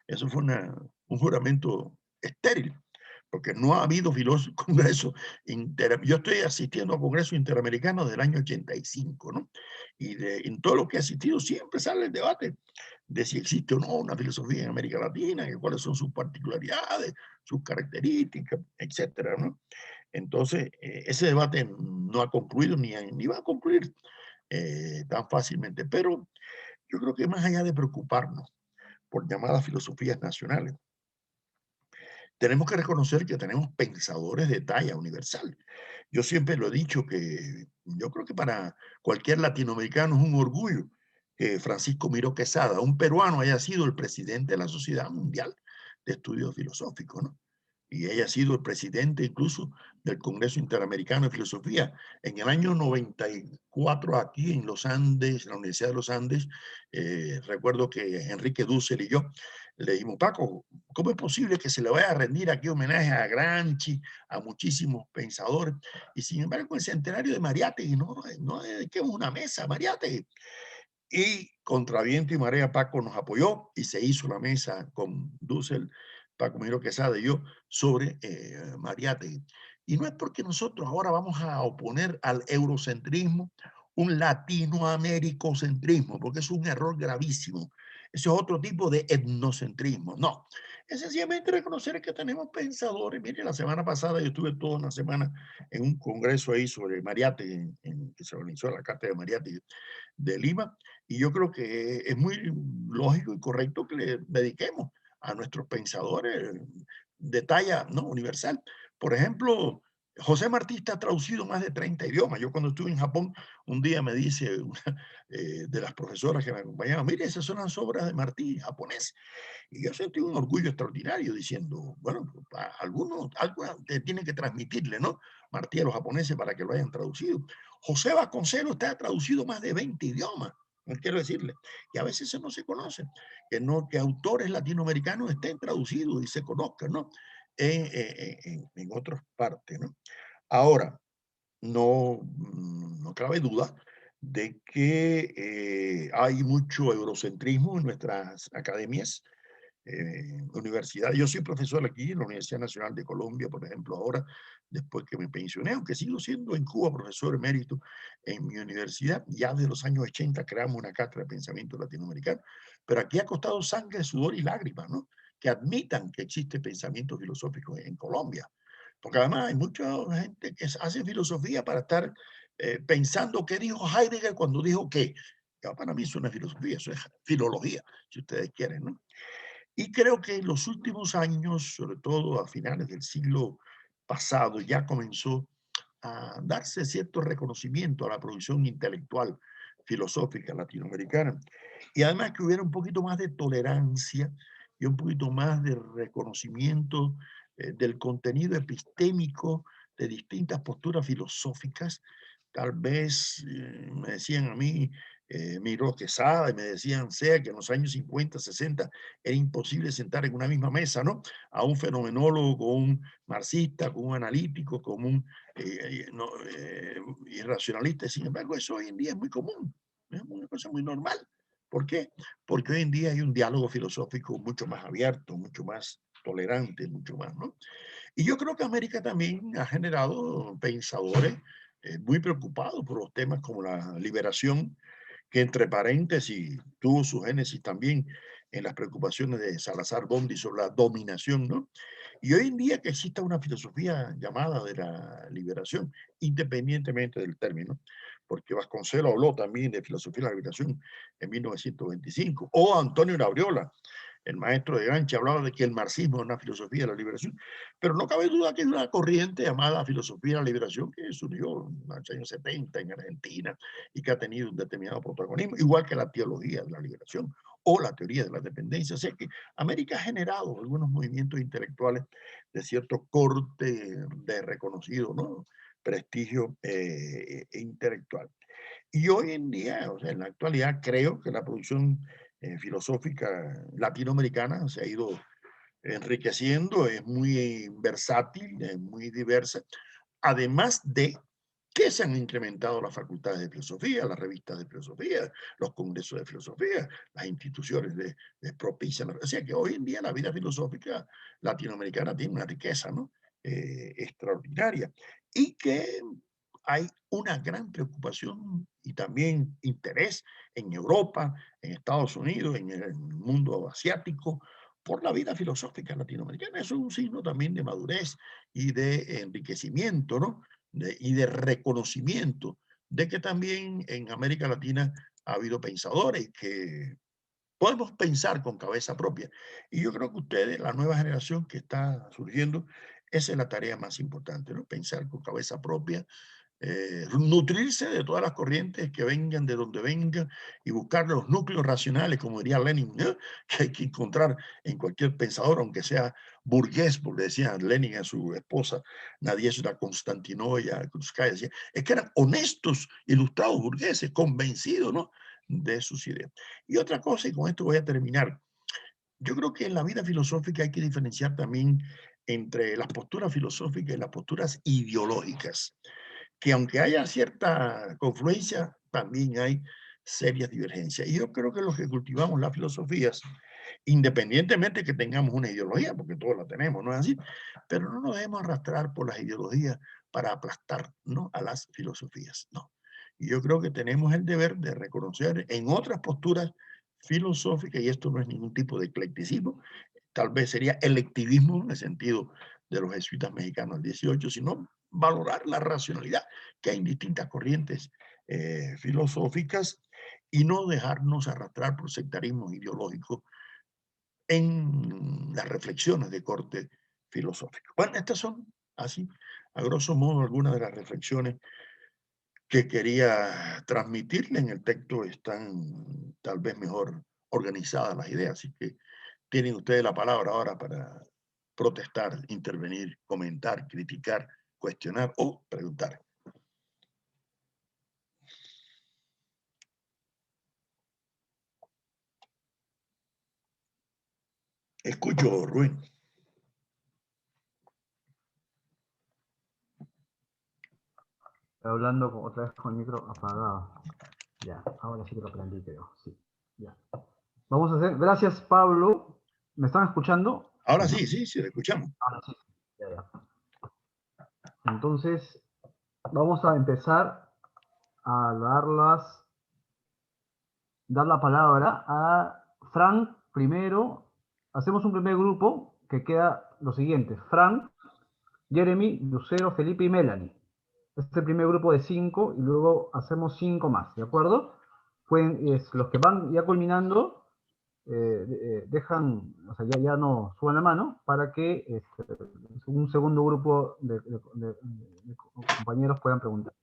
Eso fue un juramento estéril, porque no ha habido congreso yo estoy asistiendo a congresos interamericanos del año 85, ¿no? Y en todo lo que he asistido siempre sale el debate de si existe o no una filosofía en América Latina, y cuáles son sus particularidades, sus características, etcétera, ¿no? Entonces, ese debate no ha concluido ni va a concluir tan fácilmente, pero yo creo que más allá de preocuparnos por llamadas filosofías nacionales, tenemos que reconocer que tenemos pensadores de talla universal. Yo siempre lo he dicho que yo creo que para cualquier latinoamericano es un orgullo que Francisco Miro Quesada, un peruano, haya sido el presidente de la Sociedad Mundial de Estudios Filosóficos, ¿no? Y haya sido el presidente incluso del Congreso Interamericano de Filosofía. En el año 94, aquí en los Andes, en la Universidad de los Andes, recuerdo que Enrique Dussel y yo le dijimos, Paco, ¿cómo es posible que se le vaya a rendir aquí homenaje a Gramsci, a muchísimos pensadores? Y sin embargo, el centenario de Mariátegui, no dediquemos una mesa a Mariátegui. Y contra viento y marea, Paco nos apoyó y se hizo la mesa con Dussel, Paco Miro Quesada y yo sobre Mariátegui. Y no es porque nosotros ahora vamos a oponer al eurocentrismo un latinoamericocentrismo, porque es un error gravísimo. Eso es otro tipo de etnocentrismo. No, es sencillamente reconocer que tenemos pensadores. Mire, la semana pasada yo estuve toda una semana en un congreso ahí sobre Mariátegui, que se organizó en la Cátedra de Mariátegui de Lima, y yo creo que es muy lógico y correcto que le dediquemos a nuestros pensadores de talla, ¿no?, universal. Por ejemplo, José Martí está traducido más de 30 idiomas. Yo cuando estuve en Japón, un día me dice una de las profesoras que me acompañaba, mire, esas son las obras de Martí, japonés. Y yo sentí un orgullo extraordinario diciendo, bueno, algunos algo tienen que transmitirle, ¿no?, Martí a los japoneses para que lo hayan traducido. José Vasconcelos está traducido más de 20 idiomas. No quiero decirle, y a veces eso no se conoce, que autores latinoamericanos estén traducidos y se conozcan, ¿no?, en otras partes, ¿no? Ahora, no cabe duda de que hay mucho eurocentrismo en nuestras academias, universidades. Yo soy profesor aquí en la Universidad Nacional de Colombia, por ejemplo, ahora, después que me pensioné, aunque sigo siendo en Cuba profesor emérito en mi universidad. Ya de los años 80 creamos una cátedra de pensamiento latinoamericano, pero aquí ha costado sangre, sudor y lágrimas, ¿no? Que admitan que existe pensamiento filosófico en Colombia. Porque además hay mucha gente que hace filosofía para estar pensando qué dijo Heidegger cuando dijo qué. Ya para mí eso no es filosofía, eso es filología, si ustedes quieren, ¿no? Y creo que en los últimos años, sobre todo a finales del siglo pasado, ya comenzó a darse cierto reconocimiento a la producción intelectual filosófica latinoamericana. Y además que hubiera un poquito más de tolerancia y un poquito más de reconocimiento del contenido epistémico de distintas posturas filosóficas. Tal vez me decían a mí, Miro Quesada, y me decían, sea que en los años 50, 60 era imposible sentar en una misma mesa, ¿no? A un fenomenólogo con un marxista, con un analítico, con un no, irracionalista. Sin embargo, eso hoy en día es muy común, es una cosa muy normal. ¿Por qué? Porque hoy en día hay un diálogo filosófico mucho más abierto, mucho más tolerante, mucho más, ¿no? Y yo creo que América también ha generado pensadores muy preocupados por los temas como la liberación, que entre paréntesis tuvo su génesis también en las preocupaciones de Salazar Bondi sobre la dominación, ¿no? Y hoy en día que exista una filosofía llamada de la liberación, independientemente del término, porque Vasconcelos habló también de filosofía de la liberación en 1925, o Antonio Labriola, el maestro de Gancha, hablaba de que el marxismo es una filosofía de la liberación, pero no cabe duda que es una corriente llamada filosofía de la liberación que surgió en los años 70 en Argentina y que ha tenido un determinado protagonismo, igual que la teología de la liberación o la teoría de la dependencia. O sea que América ha generado algunos movimientos intelectuales de cierto corte de reconocido, ¿no?, prestigio intelectual. Y hoy en día, o sea, en la actualidad, creo que la producción filosófica latinoamericana se ha ido enriqueciendo, es muy versátil, es muy diversa, además de que se han incrementado las facultades de filosofía, las revistas de filosofía, los congresos de filosofía, las instituciones propician. O sea que hoy en día la vida filosófica latinoamericana tiene una riqueza, ¿no?, extraordinaria, y que hay una gran preocupación y también interés en Europa, en Estados Unidos, en el mundo asiático, por la vida filosófica latinoamericana. Eso es un signo también de madurez y de enriquecimiento, ¿no?, y de reconocimiento de que también en América Latina ha habido pensadores que podemos pensar con cabeza propia. Y yo creo que ustedes, la nueva generación que está surgiendo, esa es la tarea más importante, ¿no? Pensar con cabeza propia, nutrirse de todas las corrientes que vengan de donde vengan y buscar los núcleos racionales, como diría Lenin, ¿no?, que hay que encontrar en cualquier pensador, aunque sea burgués, porque decía Lenin a su esposa Nadezhda Konstantinoya Krupskaya, decía, es que eran honestos, ilustrados burgueses, convencidos, ¿no?, de sus ideas. Y otra cosa, y con esto voy a terminar, yo creo que en la vida filosófica hay que diferenciar también entre las posturas filosóficas y las posturas ideológicas, que aunque haya cierta confluencia, también hay serias divergencias. Y yo creo que los que cultivamos las filosofías, independientemente que tengamos una ideología, porque todos la tenemos, ¿no es así? Pero no nos debemos arrastrar por las ideologías para aplastar, ¿no?, a las filosofías, no. Y yo creo que tenemos el deber de reconocer en otras posturas filosóficas, y esto no es ningún tipo de eclecticismo, tal vez sería electivismo en el sentido de los jesuitas mexicanos del 18, sino valorar la racionalidad que hay en distintas corrientes filosóficas y no dejarnos arrastrar por sectarismo ideológico en las reflexiones de corte filosófico. Bueno, estas son, así, a grosso modo, algunas de las reflexiones que quería transmitirle. En el texto están tal vez mejor organizadas las ideas, así que tienen ustedes la palabra ahora para protestar, intervenir, comentar, criticar, cuestionar o preguntar. Escucho, Ruin. Estoy hablando otra vez con el micro apagado. Ya, ahora sí que lo aprendí, creo. Sí, ya. Vamos a hacer, gracias Pablo. ¿Me están escuchando? Ahora ¿No? sí, sí, sí, lo escuchamos. Ahora sí. Ya, ya. Entonces, vamos a empezar a dar la palabra a Frank primero. Hacemos un primer grupo que queda lo siguiente: Frank, Jeremy, Lucero, Felipe y Melanie. Este es el primer grupo de 5 y luego hacemos 5 más, ¿de acuerdo? Los que van ya culminando dejan, o sea, ya no suban la mano para que un segundo grupo de compañeros puedan preguntar.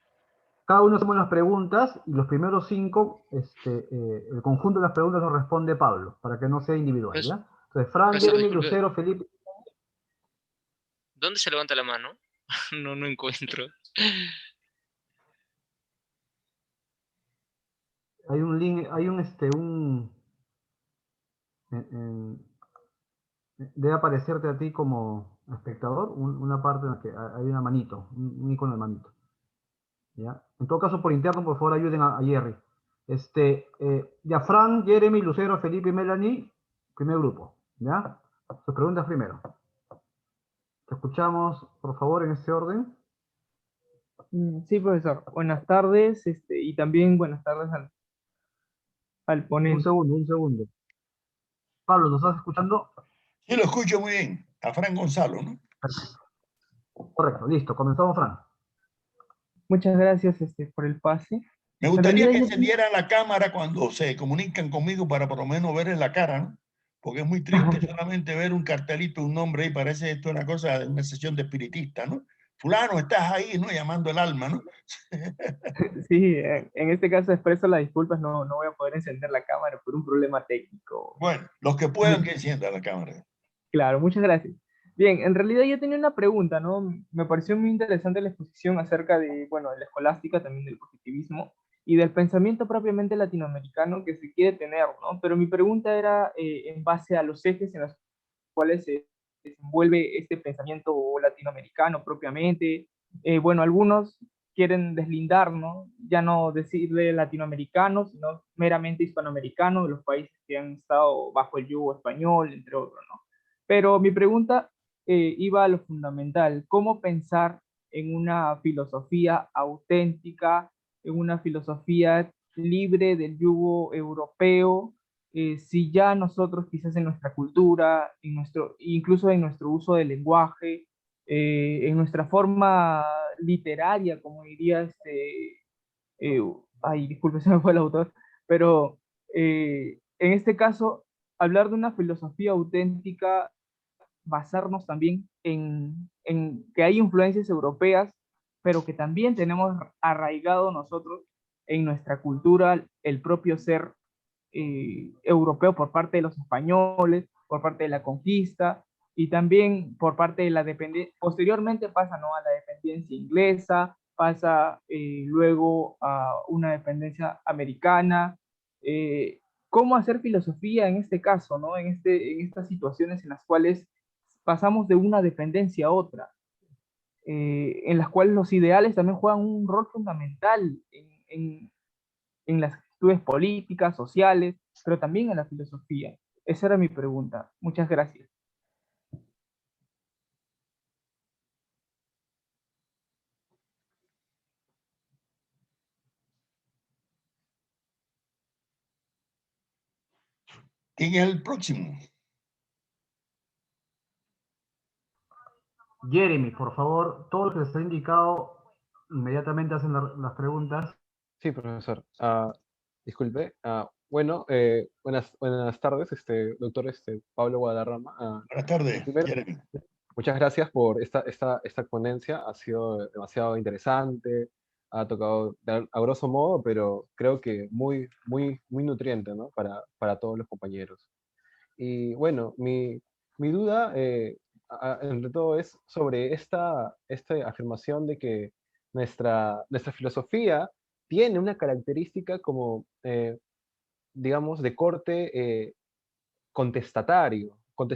Cada uno hacemos las preguntas y los primeros 5, el conjunto de las preguntas lo responde Pablo, para que no sea individual, Pues, ¿ya? Entonces, Fran, profesor, Jeremy, disculpe, Lucero, Felipe. ¿dónde se levanta la mano? No encuentro. Hay un link, hay debe aparecerte a ti como espectador una parte en la que hay una manito, un icono de manito. ¿Ya? En todo caso, por interno, por favor, ayuden a Jerry. Ya Fran, Jeremy, Lucero, Felipe y Melanie, primer grupo. ¿Ya? Sus preguntas primero. Te escuchamos, por favor, en este orden. Sí, profesor. Buenas tardes, y también buenas tardes al Un ponente. segundo, un segundo. Pablo, ¿nos estás escuchando? Sí, lo escucho muy bien. A Fran Gonzalo, ¿no? Perfecto. Correcto, listo. Comenzamos, Fran. Muchas gracias, por el pase. Me En gustaría realidad que yo tenía... encendiera la cámara cuando se comunican conmigo para por lo menos verles la cara, ¿no? Porque es muy triste solamente ver un cartelito, un nombre ahí, parece esto una cosa, una sesión de espiritista, ¿no? Fulano, estás ahí, ¿no? Llamando el alma, ¿no? Sí, en este caso expreso las disculpas, no voy a poder encender la cámara por un problema técnico. Bueno, los que puedan que enciendan la cámara. Claro, muchas gracias. Bien, en realidad yo tenía una pregunta, ¿no? Me pareció muy interesante la exposición acerca de, bueno, de la escolástica, también del positivismo y del pensamiento propiamente latinoamericano que se quiere tener, ¿no? Pero mi pregunta era en base a los ejes en los cuales se desenvuelve este pensamiento latinoamericano propiamente. Bueno, algunos quieren deslindar, ¿no? Ya no decirle latinoamericano, sino meramente hispanoamericano, de los países que han estado bajo el yugo español, entre otros, ¿no? Pero mi pregunta iba a lo fundamental: ¿cómo pensar en una filosofía auténtica, en una filosofía libre del yugo europeo, si ya nosotros quizás en nuestra cultura, incluso en nuestro uso del lenguaje, en nuestra forma literaria, como diría eh, ay, disculpe, se me fue el autor, pero en este caso, hablar de una filosofía auténtica, basarnos también en que hay influencias europeas, pero que también tenemos arraigado nosotros en nuestra cultura el propio ser europeo por parte de los españoles, por parte de la conquista y también por parte de la dependencia. Posteriormente pasa, ¿no?, a la dependencia inglesa, pasa luego a una dependencia americana. Eh, ¿Cómo hacer filosofía en este caso, ¿no? En estas situaciones en las cuales pasamos de una dependencia a otra, en las cuales los ideales también juegan un rol fundamental en las actitudes políticas, sociales, pero también en la filosofía? Esa era mi pregunta. Muchas gracias. ¿Quién es el próximo? Jeremy, por favor, todo lo que les ha indicado, inmediatamente hacen las preguntas. Sí, profesor. Disculpe. Bueno, buenas tardes, doctor Pablo Guadarrama. Buenas tardes, Primero, Jeremy. muchas gracias por esta ponencia. Ha sido demasiado interesante. Ha tocado a grosso modo, pero creo que muy nutriente, ¿no? Para todos los compañeros. Y bueno, mi duda, entre todo, es sobre esta afirmación de que nuestra filosofía tiene una característica como, digamos, de corte contestatario con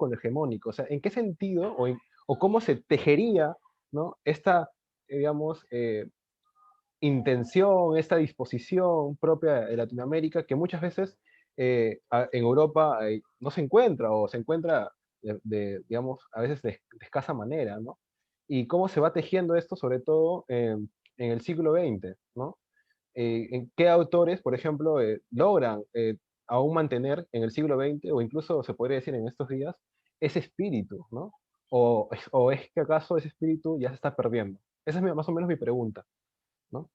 lo hegemónico. O sea, ¿en qué sentido o cómo se tejería, ¿no?, esta, digamos, intención, esta disposición propia de Latinoamérica que muchas veces en Europa no se encuentra o se encuentra digamos, a veces de escasa manera, ¿no? Y cómo se va tejiendo esto, sobre todo en el siglo XX, ¿no? En qué autores, por ejemplo, logran aún mantener en el siglo XX, o incluso se podría decir en estos días, ese espíritu, ¿no? O es que acaso ese espíritu ya se está perdiendo. Esa es más o menos mi pregunta, ¿no?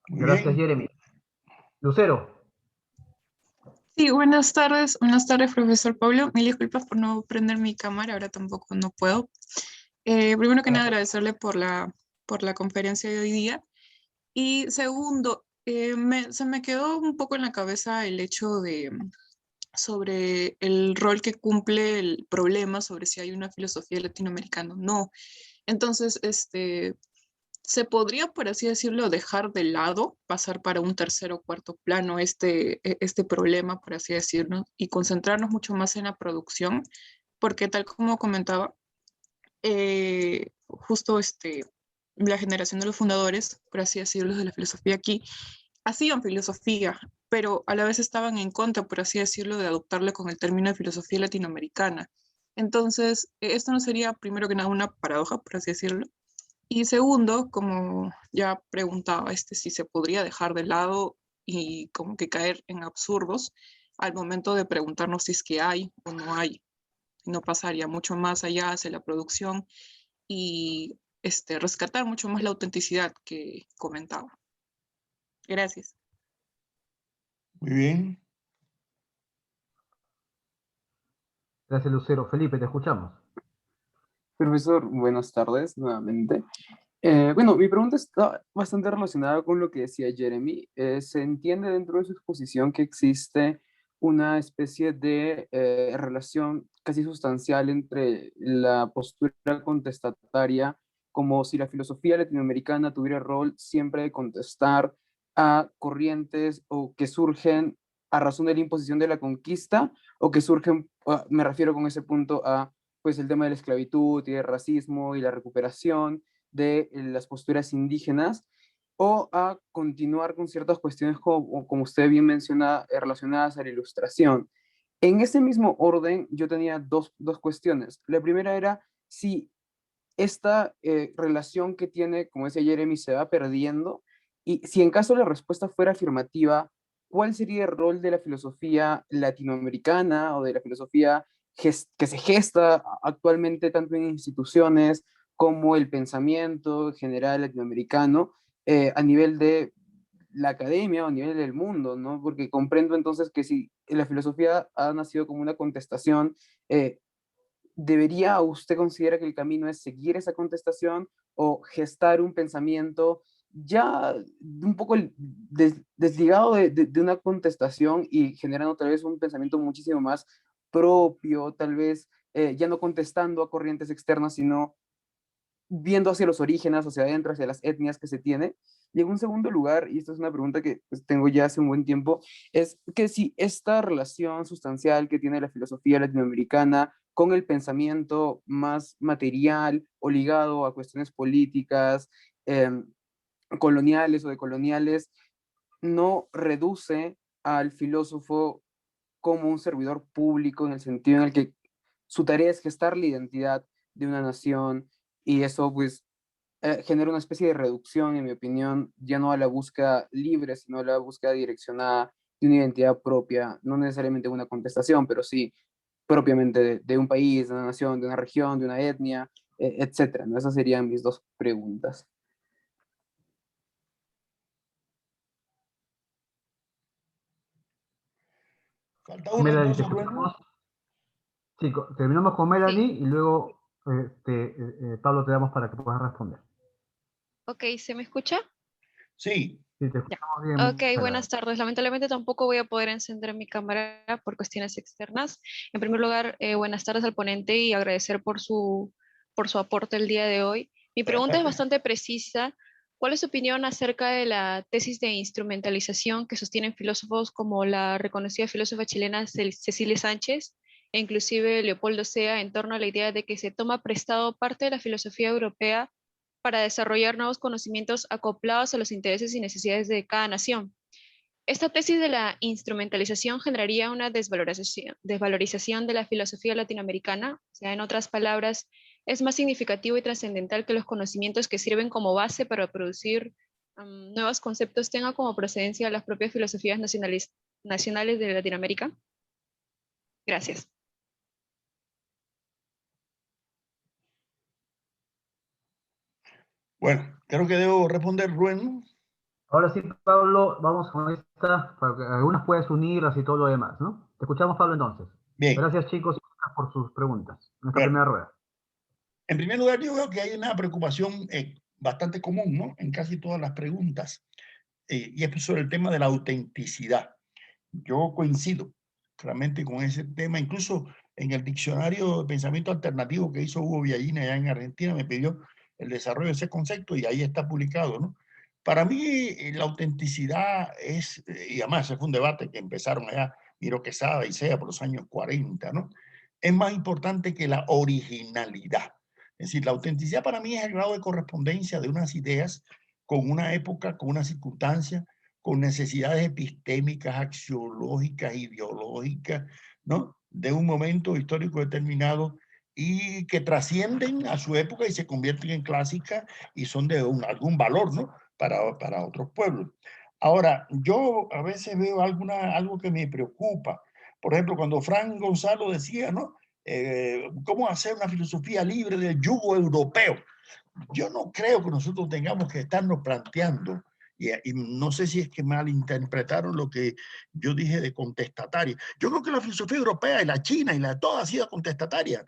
Muy Gracias, bien. Jeremy. Lucero. Sí, buenas tardes, profesor Pablo. Mil disculpas por no prender mi cámara, ahora tampoco no puedo. Primero que nada, agradecerle por la conferencia de hoy día. Y segundo, se me quedó un poco en la cabeza el hecho de sobre el rol que cumple el problema, sobre si hay una filosofía latinoamericana o no. Entonces, se podría, por así decirlo, dejar de lado, pasar para un tercer o cuarto plano este problema, por así decirlo, y concentrarnos mucho más en la producción, porque tal como comentaba, justo la generación de los fundadores, por así decirlo, de la filosofía aquí, hacían filosofía, pero a la vez estaban en contra, por así decirlo, de adoptarle con el término de filosofía latinoamericana. Entonces, esto no sería, primero que nada, una paradoja, por así decirlo. Y segundo, como ya preguntaba, si se podría dejar de lado y como que caer en absurdos al momento de preguntarnos si es que hay o no hay. No pasaría mucho más allá hacia la producción y rescatar mucho más la autenticidad que comentaba. Gracias. Muy bien. Gracias, Lucero. Felipe, te escuchamos. Profesor, buenas tardes nuevamente. Bueno, mi pregunta está bastante relacionada con lo que decía Jeremy. Se entiende dentro de su exposición que existe una especie de relación casi sustancial entre la postura contestataria, como si la filosofía latinoamericana tuviera el rol siempre de contestar a corrientes o que surgen a razón de la imposición de la conquista, o que surgen, me refiero con ese punto a pues el tema de la esclavitud y el racismo y la recuperación de las posturas indígenas, o a continuar con ciertas cuestiones como usted bien menciona, relacionadas a la ilustración. En ese mismo orden, yo tenía dos cuestiones. La primera era si esta relación que tiene, como decía Jeremy, se va perdiendo, y si en caso la respuesta fuera afirmativa, ¿cuál sería el rol de la filosofía latinoamericana o de la filosofía que se gesta actualmente tanto en instituciones como el pensamiento general latinoamericano a nivel de la academia o a nivel del mundo, ¿no? Porque comprendo entonces que si la filosofía ha nacido como una contestación, ¿debería usted considera que el camino es seguir esa contestación o gestar un pensamiento ya un poco desligado de una contestación y generando tal vez un pensamiento muchísimo más propio, tal vez ya no contestando a corrientes externas, sino viendo hacia los orígenes, hacia adentro, hacia las etnias que se tiene? Y en un segundo lugar, y esta es una pregunta que pues, tengo ya hace un buen tiempo, es que si esta relación sustancial que tiene la filosofía latinoamericana con el pensamiento más material o ligado a cuestiones políticas, coloniales o decoloniales, no reduce al filósofo como un servidor público en el sentido en el que su tarea es gestar la identidad de una nación, y eso pues genera una especie de reducción, en mi opinión, ya no a la búsqueda libre, sino a la búsqueda direccionada de una identidad propia, no necesariamente una contestación, pero sí propiamente de un país, de una nación, de una región, de una etnia, etcétera, ¿no? Esas serían mis dos preguntas. Falta uno Melanie, te entonces, escuchamos. Bruno. Sí, terminamos con Melanie Sí. y luego Pablo, te damos para que puedas responder. Ok, ¿se me escucha? Sí. Sí, te Ya. escuchamos bien. Ok, Melanie. buenas tardes. Lamentablemente tampoco voy a poder encender mi cámara por cuestiones externas. En primer lugar, buenas tardes al ponente y agradecer por su aporte el día de hoy. Mi pregunta es bastante precisa. ¿Cuál es su opinión acerca de la tesis de instrumentalización que sostienen filósofos como la reconocida filósofa chilena Cecilia Sánchez, e inclusive Leopoldo Sea, en torno a la idea de que se toma prestado parte de la filosofía europea para desarrollar nuevos conocimientos acoplados a los intereses y necesidades de cada nación. Esta tesis de la instrumentalización generaría una desvalorización de la filosofía latinoamericana, o sea, en otras palabras, es más significativo y trascendental que los conocimientos que sirven como base para producir nuevos conceptos tengan como procedencia las propias filosofías nacionales de Latinoamérica. Gracias. Bueno, creo que debo responder, Rubén. Ahora sí, Pablo, vamos con esta, para que algunas puedes unirlas y todo lo demás, ¿no? Te escuchamos, Pablo, entonces. Bien. Gracias, chicos, por sus preguntas. En esta Bueno, primera rueda. En primer lugar, yo veo que hay una preocupación bastante común, ¿no?, en casi todas las preguntas, y es sobre el tema de la autenticidad. Yo coincido claramente con ese tema, incluso en el diccionario de pensamiento alternativo que hizo Hugo Viallina allá en Argentina, me pidió el desarrollo de ese concepto y ahí está publicado, ¿no? Para mí, la autenticidad es, y además ese fue un debate que empezaron allá Miro Quesada y Sea por los años 40, ¿no? Es más importante que la originalidad. Es decir, la autenticidad para mí es el grado de correspondencia de unas ideas con una época, con una circunstancia, con necesidades epistémicas, axiológicas, ideológicas, ¿no?, de un momento histórico determinado y que trascienden a su época y se convierten en clásicas y son de algún valor, ¿no?, para otros pueblos. Ahora, yo a veces veo algo que me preocupa. Por ejemplo, cuando Frank Gonzalo decía, ¿no?, cómo hacer una filosofía libre del yugo europeo. Yo no creo que nosotros tengamos que estarnos planteando, y no sé si es que malinterpretaron lo que yo dije de contestataria. Yo creo que la filosofía europea y la china y la toda ha sido contestataria.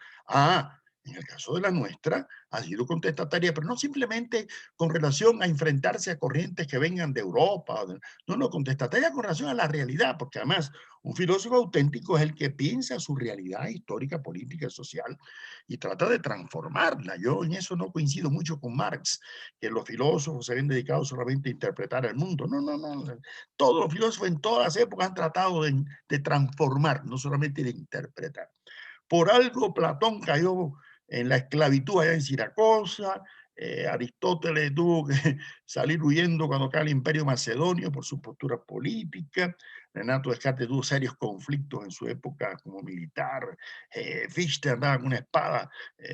En el caso de la nuestra ha sido contestataria, pero no simplemente con relación a enfrentarse a corrientes que vengan de Europa. No, contestataria con relación a la realidad, porque además un filósofo auténtico es el que piensa su realidad histórica, política y social y trata de transformarla. Yo en eso no coincido mucho con Marx, que los filósofos se habían dedicado solamente a interpretar el mundo. No. Todos los filósofos en todas las épocas han tratado de transformar, no solamente de interpretar. Por algo Platón cayó en la esclavitud allá en Siracusa, Aristóteles tuvo que salir huyendo cuando cae el Imperio Macedonio por su postura política. Renato Descartes tuvo serios conflictos en su época como militar. Fichte andaba con una espada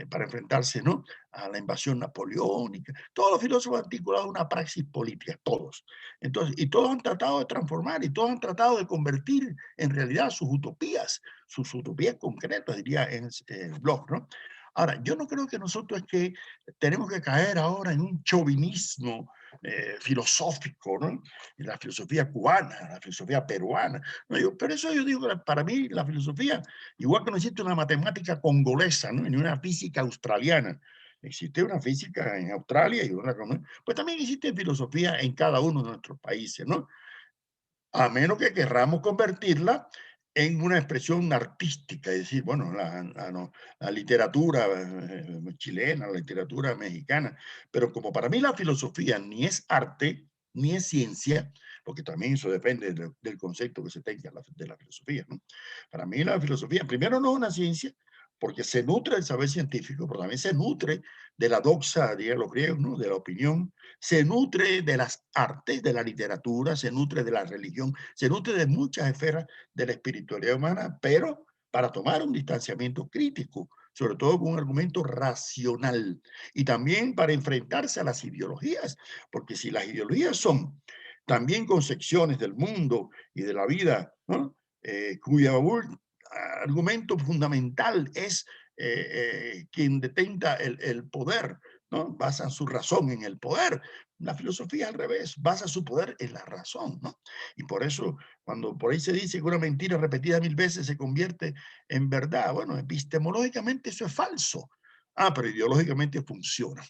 para enfrentarse, ¿no?, a la invasión napoleónica. Todos los filósofos han articulado una praxis política, todos. Entonces, y todos han tratado de transformar y todos han tratado de convertir en realidad sus utopías concretas, diría en Bloch, ¿no? Ahora, yo no creo que nosotros es que tenemos que caer ahora en un chauvinismo filosófico, ¿no? En la filosofía cubana, la filosofía peruana. No, pero eso yo digo que para mí la filosofía, igual que no existe una matemática congolesa, ¿no?, ni una física australiana, existe una física en Australia y una, pues también existe filosofía en cada uno de nuestros países, ¿no? A menos que querramos convertirla en una expresión artística, es decir, bueno, la literatura chilena, la literatura mexicana, pero como para mí la filosofía ni es arte, ni es ciencia, porque también eso depende del concepto que se tenga de la filosofía, ¿no? Para mí la filosofía, primero, no es una ciencia, porque se nutre del saber científico, pero también se nutre de la doxa, dirían los griegos, ¿no?, de la opinión, se nutre de las artes, de la literatura, se nutre de la religión, se nutre de muchas esferas de la espiritualidad humana, pero para tomar un distanciamiento crítico, sobre todo con un argumento racional, y también para enfrentarse a las ideologías, porque si las ideologías son también concepciones del mundo y de la vida, ¿no?, cuya argumento fundamental es quien detenta el poder, ¿no?, basa su razón en el poder. La filosofía al revés, basa su poder en la razón, ¿no? Y por eso, cuando por ahí se dice que una mentira repetida 1000 veces se convierte en verdad, bueno, epistemológicamente eso es falso. Pero ideológicamente funciona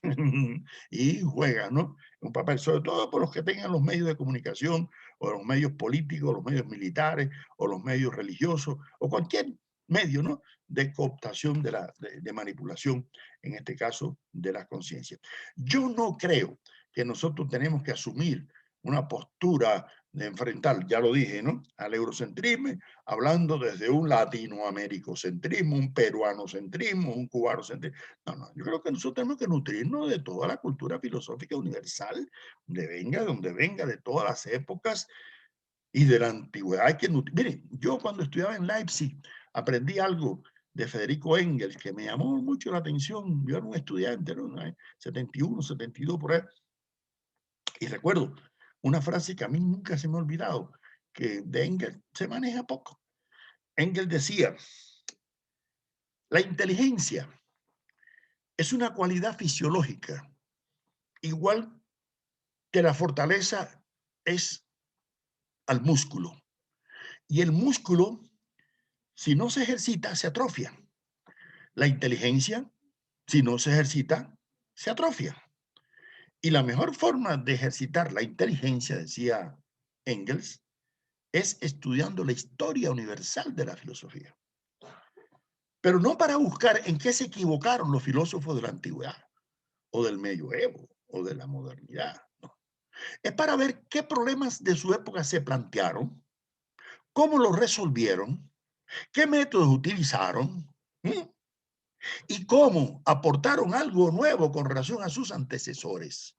y juega, ¿no?, un papel, sobre todo por los que tengan los medios de comunicación, o los medios políticos, los medios militares, o los medios religiosos, o cualquier medio, ¿no?, de cooptación de manipulación, en este caso de las conciencias. Yo no creo que nosotros tenemos que asumir una postura de enfrentar, ya lo dije, ¿no?, al eurocentrismo, hablando desde un latinoamericocentrismo, un peruanocentrismo, un cubanocentrismo. No, no, yo creo que nosotros tenemos que nutrirnos de toda la cultura filosófica universal, donde venga, de todas las épocas y de la antigüedad. Hay que miren, yo cuando estudiaba en Leipzig aprendí algo de Federico Engels que me llamó mucho la atención. Yo era un estudiante, ¿no?, 71, 72 por ahí, y recuerdo una frase que a mí nunca se me ha olvidado, que de Engels se maneja poco. Engels decía: la inteligencia es una cualidad fisiológica, igual que la fortaleza es al músculo. Y el músculo, si no se ejercita, se atrofia. La inteligencia, si no se ejercita, se atrofia. Y la mejor forma de ejercitar la inteligencia, decía Engels, es estudiando la historia universal de la filosofía. Pero no para buscar en qué se equivocaron los filósofos de la antigüedad, o del medioevo, o de la modernidad. No. Es para ver qué problemas de su época se plantearon, cómo los resolvieron, qué métodos utilizaron, y cómo aportaron algo nuevo con relación a sus antecesores.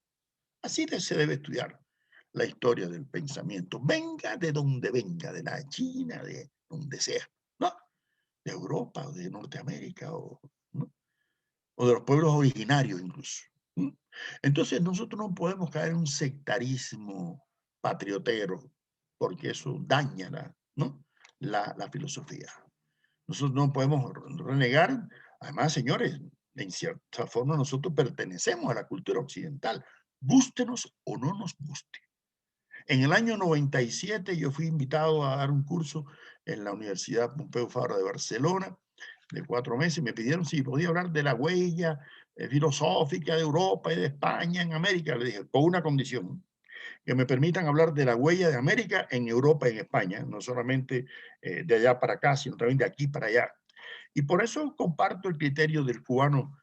Así se debe estudiar la historia del pensamiento. Venga de donde venga, de la China, de donde sea, ¿no?, de Europa, o de Norteamérica, ¿no?, o de los pueblos originarios incluso. Entonces nosotros no podemos caer en un sectarismo patriotero, porque eso daña la filosofía. Nosotros no podemos renegar. Además, señores, en cierta forma nosotros pertenecemos a la cultura occidental, gústenos o no nos guste. En el año 97 yo fui invitado a dar un curso en la Universidad Pompeu Fabra de Barcelona, de 4 meses. Me pidieron si podía hablar de la huella filosófica de Europa y de España en América. Le dije, con una condición: que me permitan hablar de la huella de América en Europa y en España, no solamente de allá para acá, sino también de aquí para allá. Y por eso comparto el criterio del cubano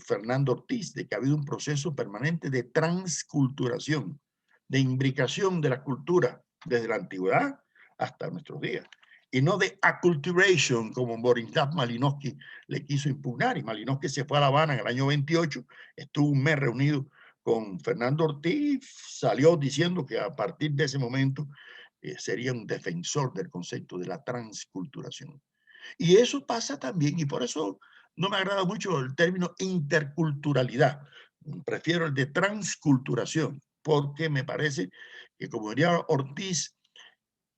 Fernando Ortiz, de que ha habido un proceso permanente de transculturación, de imbricación de la cultura desde la antigüedad hasta nuestros días, y no de acculturation, como Borislav Malinowski le quiso impugnar. Y Malinowski se fue a La Habana en el año 28, estuvo un mes reunido con Fernando Ortiz, salió diciendo que a partir de ese momento sería un defensor del concepto de la transculturación. Y eso pasa también, y por eso no me agrada mucho el término interculturalidad. Prefiero el de transculturación, porque me parece que, como diría Ortiz,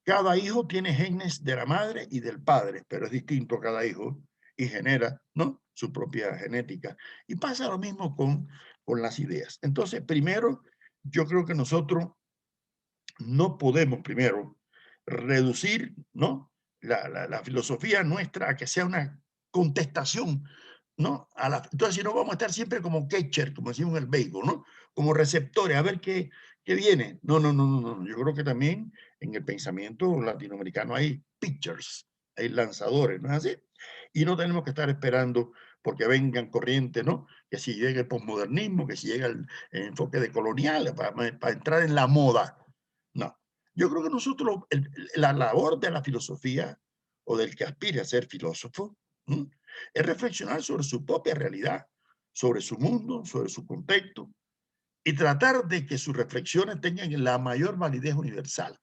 cada hijo tiene genes de la madre y del padre, pero es distinto cada hijo y genera, ¿no?, su propia genética. Y pasa lo mismo con las ideas. Entonces, primero, yo creo que nosotros no podemos, primero, reducir, ¿no?, la filosofía nuestra a que sea una contestación, ¿no?, entonces, si no, vamos a estar siempre como catcher, como decimos en el béisbol, ¿no?, como receptores, a ver qué viene. No. Yo creo que también en el pensamiento latinoamericano hay pitchers, hay lanzadores, ¿no es así? Y no tenemos que estar esperando porque vengan corrientes, ¿no?, que si llega el posmodernismo, que si llega el enfoque de colonial, para entrar en la moda. No. Yo creo que nosotros, la labor de la filosofía, o del que aspire a ser filósofo, es reflexionar sobre su propia realidad, sobre su mundo, sobre su contexto, y tratar de que sus reflexiones tengan la mayor validez universal,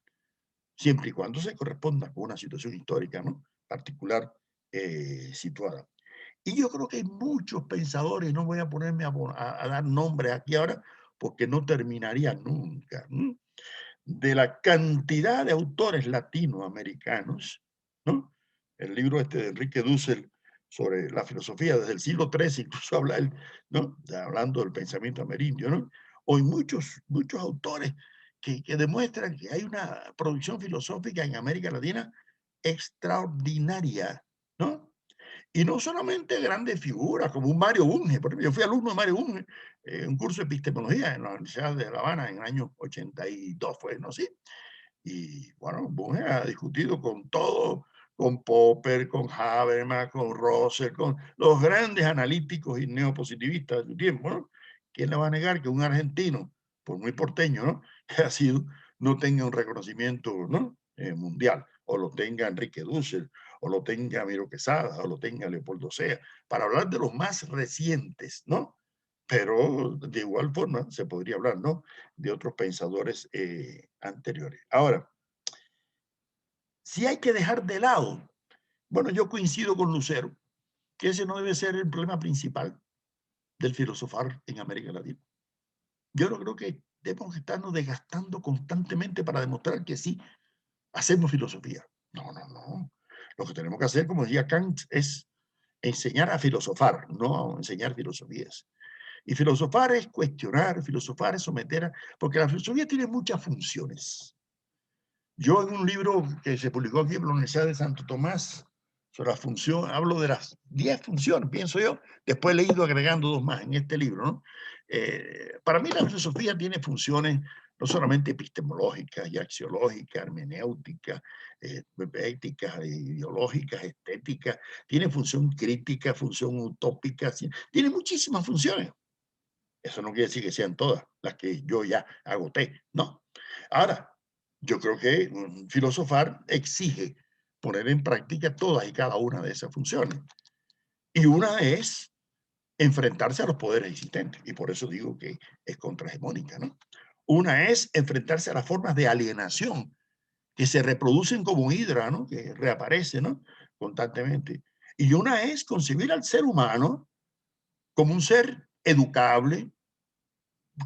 siempre y cuando se corresponda con una situación histórica, ¿no?, particular situada. Y yo creo que hay muchos pensadores, no voy a ponerme a dar nombres aquí ahora, porque no terminaría nunca, de la cantidad de autores latinoamericanos, ¿no? El libro de Enrique Dussel sobre la filosofía desde el siglo XIII, incluso habla él, ¿no?, hablando del pensamiento amerindio, ¿no? Hoy muchos autores que demuestran que hay una producción filosófica en América Latina extraordinaria, ¿no? Y no solamente grandes figuras como un Mario Bunge. Por ejemplo, yo fui alumno de Mario Bunge, un curso de epistemología en la Universidad de La Habana en el año 82, fue, ¿no? Sí. Y bueno, Bunge ha discutido con todo, con Popper, con Habermas, con Russell, con los grandes analíticos y neopositivistas de su tiempo, ¿no? ¿Quién le va a negar que un argentino, por muy porteño, ¿no?, que ha sido, no tenga un reconocimiento, ¿no? Mundial, o lo tenga Enrique Dussel, o lo tenga Miro Quesada, o lo tenga Leopoldo Sea, para hablar de los más recientes, ¿no? Pero de igual forma se podría hablar, ¿no? De otros pensadores anteriores. Ahora, si hay que dejar de lado, bueno, yo coincido con Lucero, que ese no debe ser el problema principal del filosofar en América Latina. Yo no creo que debemos estarnos desgastando constantemente para demostrar que sí hacemos filosofía. No, no, no. Lo que tenemos que hacer, como decía Kant, es enseñar a filosofar, no a enseñar filosofías. Y filosofar es cuestionar, filosofar es someter, porque la filosofía tiene muchas funciones. Yo en un libro que se publicó aquí en la Universidad de Santo Tomás, sobre la función, hablo de las 10 funciones, pienso yo, después he ido agregando 2 más en este libro, ¿no? Para mí la filosofía tiene funciones no solamente epistemológicas y axiológicas, hermenéuticas, éticas, ideológicas, estéticas, tiene función crítica, función utópica, tiene muchísimas funciones. Eso no quiere decir que sean todas las que yo ya agoté, no. Ahora, yo creo que filosofar exige poner en práctica todas y cada una de esas funciones. Y una es enfrentarse a los poderes existentes, y por eso digo que es contrahegemónica, ¿no? Una es enfrentarse a las formas de alienación que se reproducen como hidra, ¿no? Que reaparece, ¿no? Constantemente. Y una es concebir al ser humano como un ser educable,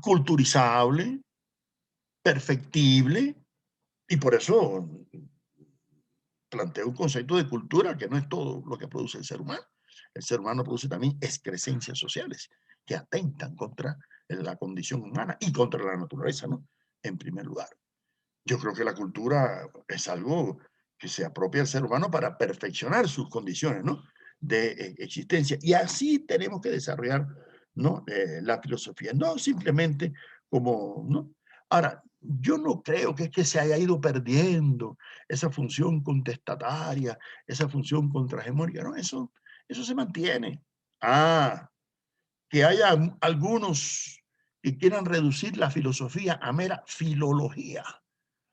culturizable, perfectible, y por eso planteo un concepto de cultura que no es todo lo que produce el ser humano. El ser humano produce también excrescencias sociales que atentan contra la condición humana y contra la naturaleza, ¿no? En primer lugar. Yo creo que la cultura es algo que se apropia al ser humano para perfeccionar sus condiciones, ¿no? De existencia. Y así tenemos que desarrollar, ¿no? La filosofía, no simplemente como, ¿no? Ahora, yo no creo que es que se haya ido perdiendo esa función contestataria, esa función contrahegemónica, no, eso se mantiene. Ah, que haya algunos que quieran reducir la filosofía a mera filología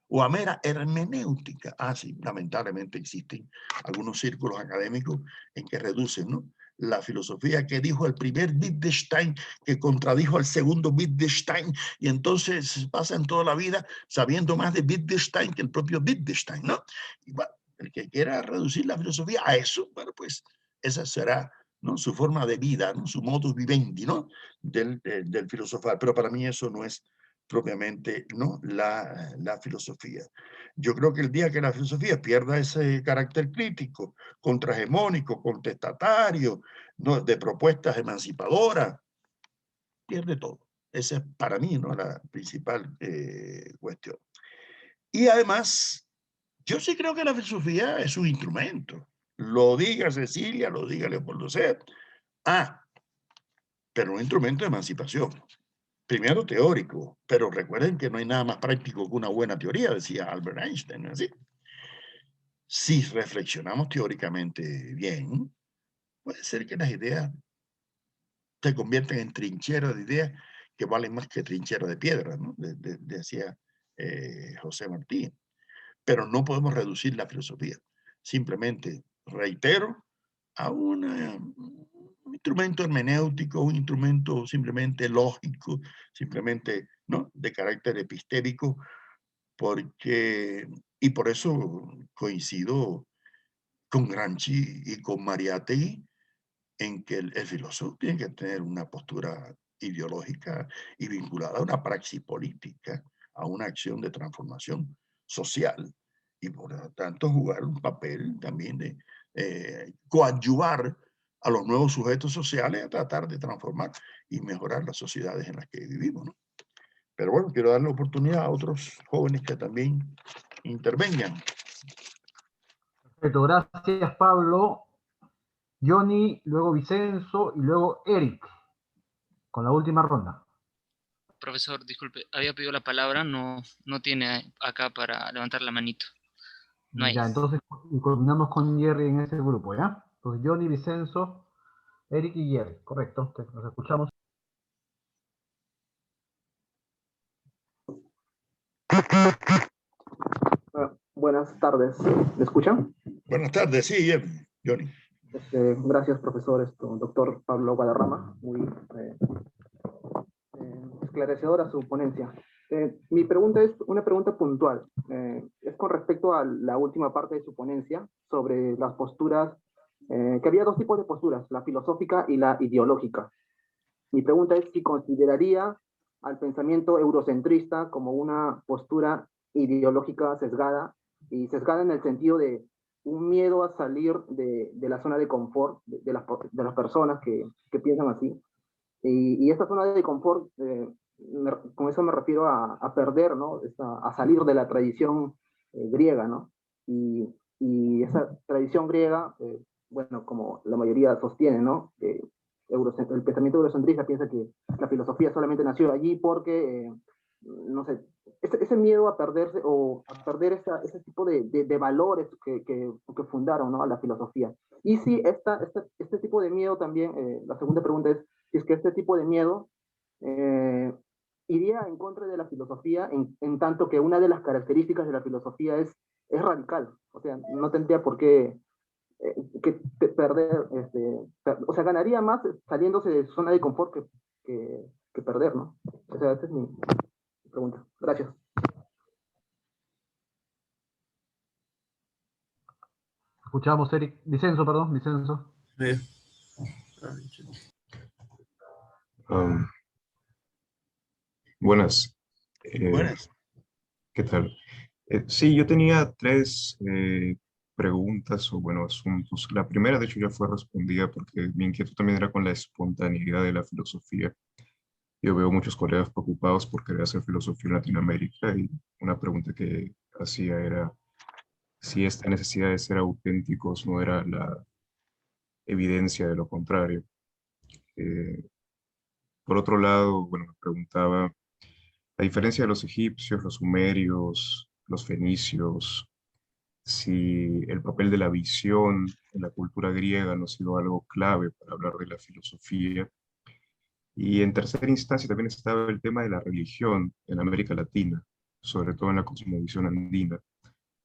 o a mera hermenéutica. Ah, sí, lamentablemente existen algunos círculos académicos en que reducen, ¿no? La filosofía que dijo el primer Wittgenstein, que contradijo al segundo Wittgenstein, y entonces pasan toda la vida sabiendo más de Wittgenstein que el propio Wittgenstein, ¿no? Y bueno, el que quiera reducir la filosofía a eso, bueno, pues esa será, ¿no? Su forma de vida, ¿no? Su modus vivendi, ¿no? Del filosofar. Pero para mí eso no es propiamente, ¿no? La filosofía. Yo creo que el día que la filosofía pierda ese carácter crítico, contrahegemónico, contestatario, ¿no? De propuestas emancipadoras, pierde todo. Esa es para mí, ¿no? La principal cuestión. Y además, yo sí creo que la filosofía es un instrumento. Lo diga Cecilia, lo diga Leopoldo Sea. Ah, pero un instrumento de emancipación. Primero teórico, pero recuerden que no hay nada más práctico que una buena teoría, decía Albert Einstein, ¿no es así? Si reflexionamos teóricamente bien, puede ser que las ideas se conviertan en trincheras de ideas que valen más que trincheras de piedra, ¿no? Decía José Martí. Pero no podemos reducir la filosofía. Simplemente, reitero, a un instrumento hermenéutico, un instrumento simplemente lógico, simplemente, ¿no? De carácter epistémico, porque, y por eso coincido con Gramsci y con Mariátegui en que el filósofo tiene que tener una postura ideológica y vinculada a una praxis política, a una acción de transformación social, y por lo tanto jugar un papel también de coadyuvar a los nuevos sujetos sociales a tratar de transformar y mejorar las sociedades en las que vivimos, ¿no? Pero bueno, quiero darle oportunidad a otros jóvenes que también intervengan. Perfecto, gracias Pablo. Johnny, luego Vicenzo y luego Eric, con la última ronda. Profesor, disculpe, había pedido la palabra, no tiene acá para levantar la manito. No hay. Ya, entonces y coordinamos con Jerry en ese grupo, ¿ya? Entonces Johnny, Vicenzo, Eric y Jerry, correcto, nos escuchamos. Buenas tardes, ¿me escuchan? Buenas tardes, sí, bien, Johnny. Gracias, profesor, doctor Pablo Guadarrama, muy esclarecedora su ponencia. Mi pregunta es una pregunta puntual, es con respecto a la última parte de su ponencia sobre las posturas, que había dos tipos de posturas, la filosófica y la ideológica. Mi pregunta es si consideraría al pensamiento eurocentrista como una postura ideológica sesgada, y sesgada en el sentido de un miedo a salir de la zona de confort de las personas que piensan así. Y esta zona de confort, con eso me refiero a perder, ¿no? A salir de la tradición griega, ¿no? Y esa tradición griega, bueno, como la mayoría sostiene, ¿no? El pensamiento eurocentrista piensa que la filosofía solamente nació allí porque, no sé, ese miedo a perderse o a perder ese tipo de valores que fundaron, ¿no? A la filosofía. Y si este tipo de miedo también, la segunda pregunta es, si es que este tipo de miedo iría en contra de la filosofía en tanto que una de las características de la filosofía es radical, o sea, no tendría por qué perder, o sea, ganaría más saliéndose de su zona de confort que perder, ¿no? O sea, esa es mi pregunta. Gracias. Escuchamos, Eric. Vicenzo, perdón, Vicenzo. Buenas. Buenas. ¿Qué tal? Sí, yo tenía tres preguntas o, bueno, asuntos. La primera, de hecho, ya fue respondida porque mi inquietud también era con la espontaneidad de la filosofía. Yo veo muchos colegas preocupados por querer hacer filosofía en Latinoamérica y una pregunta que hacía era si esta necesidad de ser auténticos no era la evidencia de lo contrario. Eh, por otro lado, bueno, me preguntaba, a diferencia de los egipcios, los sumerios, los fenicios, si el papel de la visión en la cultura griega no ha sido algo clave para hablar de la filosofía. Y en tercera instancia también estaba el tema de la religión en América Latina, sobre todo en la cosmovisión andina,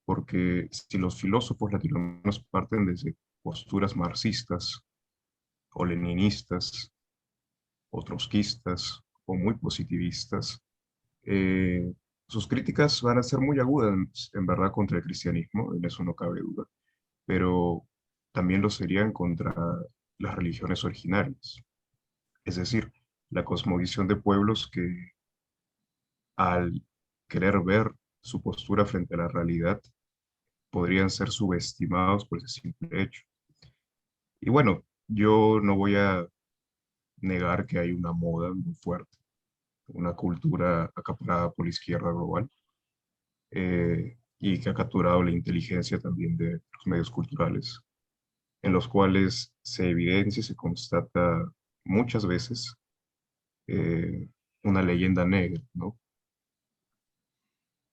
porque si los filósofos latinoamericanos parten desde posturas marxistas o leninistas o trotskistas o muy positivistas, eh, sus críticas van a ser muy agudas, en verdad, contra el cristianismo, en eso no cabe duda, pero también lo serían contra las religiones originarias. Es decir, la cosmovisión de pueblos que al querer ver su postura frente a la realidad podrían ser subestimados por ese simple hecho. Y bueno, yo no voy a negar que hay una moda muy fuerte, una cultura acaparada por la izquierda global, y que ha capturado la inteligencia también de los medios culturales, en los cuales se evidencia y se constata muchas veces eh, una leyenda negra, ¿no?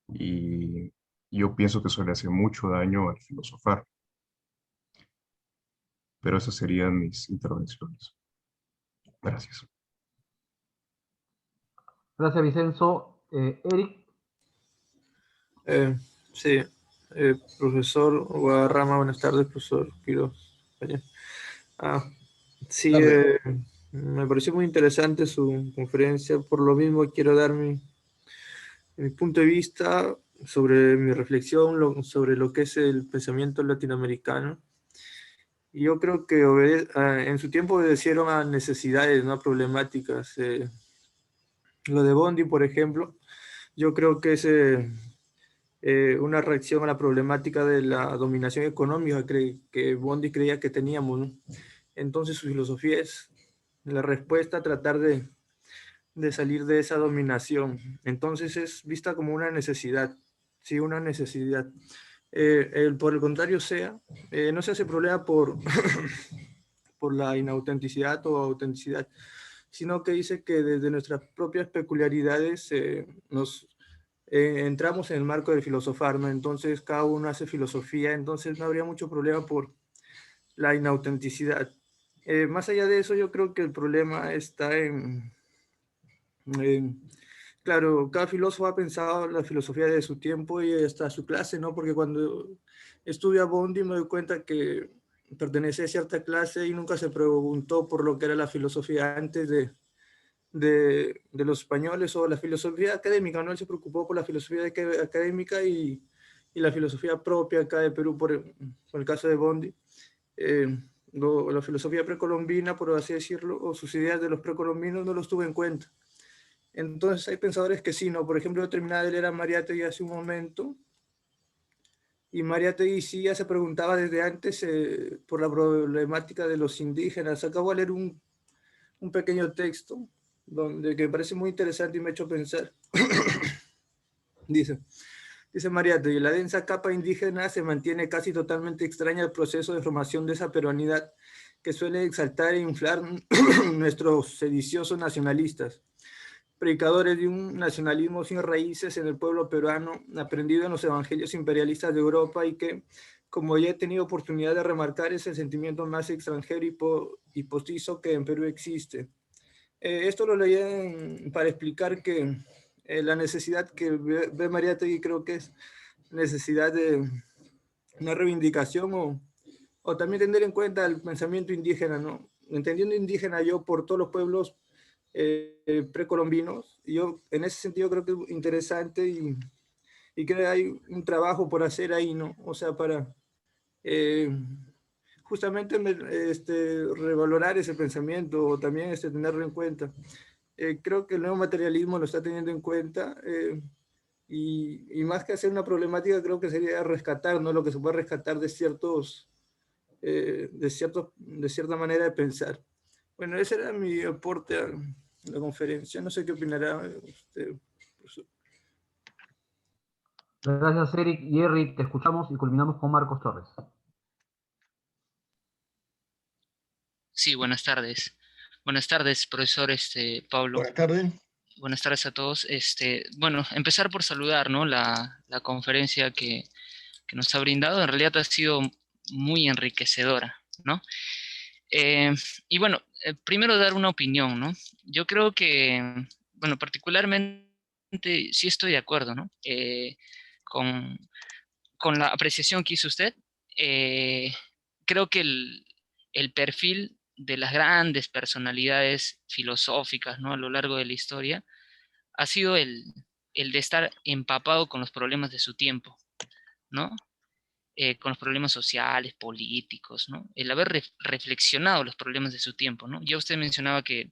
Y yo pienso que eso le hace mucho daño al filosofar, pero esas serían mis intervenciones. Gracias. Gracias, Vicenzo. Eric. Sí, profesor Guadarrama, buenas tardes, profesor Quiroz. Sí, me pareció muy interesante su conferencia, por lo mismo quiero dar mi punto de vista sobre mi reflexión sobre lo que es el pensamiento latinoamericano. Y yo creo que en su tiempo obedecieron a necesidades, no a problemáticas. Lo de Bondi, por ejemplo, yo creo que es una reacción a la problemática de la dominación económica que Bondi creía que teníamos, ¿no? Entonces su filosofía es la respuesta a tratar de salir de esa dominación. Entonces es vista como una necesidad, sí, una necesidad. Por el contrario no se hace problema por, por la inautenticidad o autenticidad, sino que dice que desde nuestras propias peculiaridades entramos en el marco del filosofar, ¿no? Entonces cada uno hace filosofía, entonces no habría mucho problema por la inautenticidad. Más allá de eso, yo creo que el problema está en claro, cada filósofo ha pensado en la filosofía de su tiempo y hasta su clase, ¿no? Porque cuando estudio a Bondi me doy cuenta que pertenece a cierta clase y nunca se preguntó por lo que era la filosofía antes de los españoles o la filosofía académica, ¿no? Él se preocupó por la filosofía académica y la filosofía propia acá de Perú, por el caso de Bondi. La filosofía precolombina, por así decirlo, o sus ideas de los precolombinos no los tuve en cuenta. Entonces hay pensadores que sí, ¿no? Por ejemplo, yo terminaba de leer a Mariátegui hace un momento, y Mariátegui sí ya se preguntaba desde antes por la problemática de los indígenas. Acabo de leer un pequeño texto que me parece muy interesante y me ha hecho pensar. Dice Mariátegui, la densa capa indígena se mantiene casi totalmente extraña al proceso de formación de esa peruanidad que suele exaltar e inflar nuestros sediciosos nacionalistas, predicadores de un nacionalismo sin raíces en el pueblo peruano, aprendido en los evangelios imperialistas de Europa y que, como ya he tenido oportunidad de remarcar, es el sentimiento más extranjero y postizo que en Perú existe. Esto lo leí para explicar que la necesidad que ve Mariátegui creo que es necesidad de una reivindicación o también tener en cuenta el pensamiento indígena, ¿no? Entendiendo indígena yo por todos los pueblos precolombinos, y yo en ese sentido creo que es interesante y creo que hay un trabajo por hacer ahí, ¿no? O sea, para justamente revalorar ese pensamiento o también tenerlo en cuenta. Creo que el nuevo materialismo lo está teniendo en cuenta y más que hacer una problemática creo que sería rescatar, ¿no? Lo que se puede rescatar de cierta manera de pensar. Bueno, ese era mi aporte a la conferencia. No sé qué opinará usted, profesor. Gracias, Eric. Jerry, te escuchamos y culminamos con Marcos Torres. Sí, buenas tardes. Buenas tardes, profesor Pablo. Buenas tardes. Buenas tardes a todos. Bueno, empezar por saludar, ¿no? La conferencia que nos ha brindado. En realidad ha sido muy enriquecedora, ¿no? Y bueno, primero dar una opinión, ¿no? Yo creo que, bueno, particularmente sí estoy de acuerdo, ¿no? Con la apreciación que hizo usted. Creo que el perfil de las grandes personalidades filosóficas, ¿no? A lo largo de la historia ha sido el de estar empapado con los problemas de su tiempo, ¿no? Con los problemas sociales, políticos, ¿no? El haber reflexionado los problemas de su tiempo, ¿no? Ya usted mencionaba que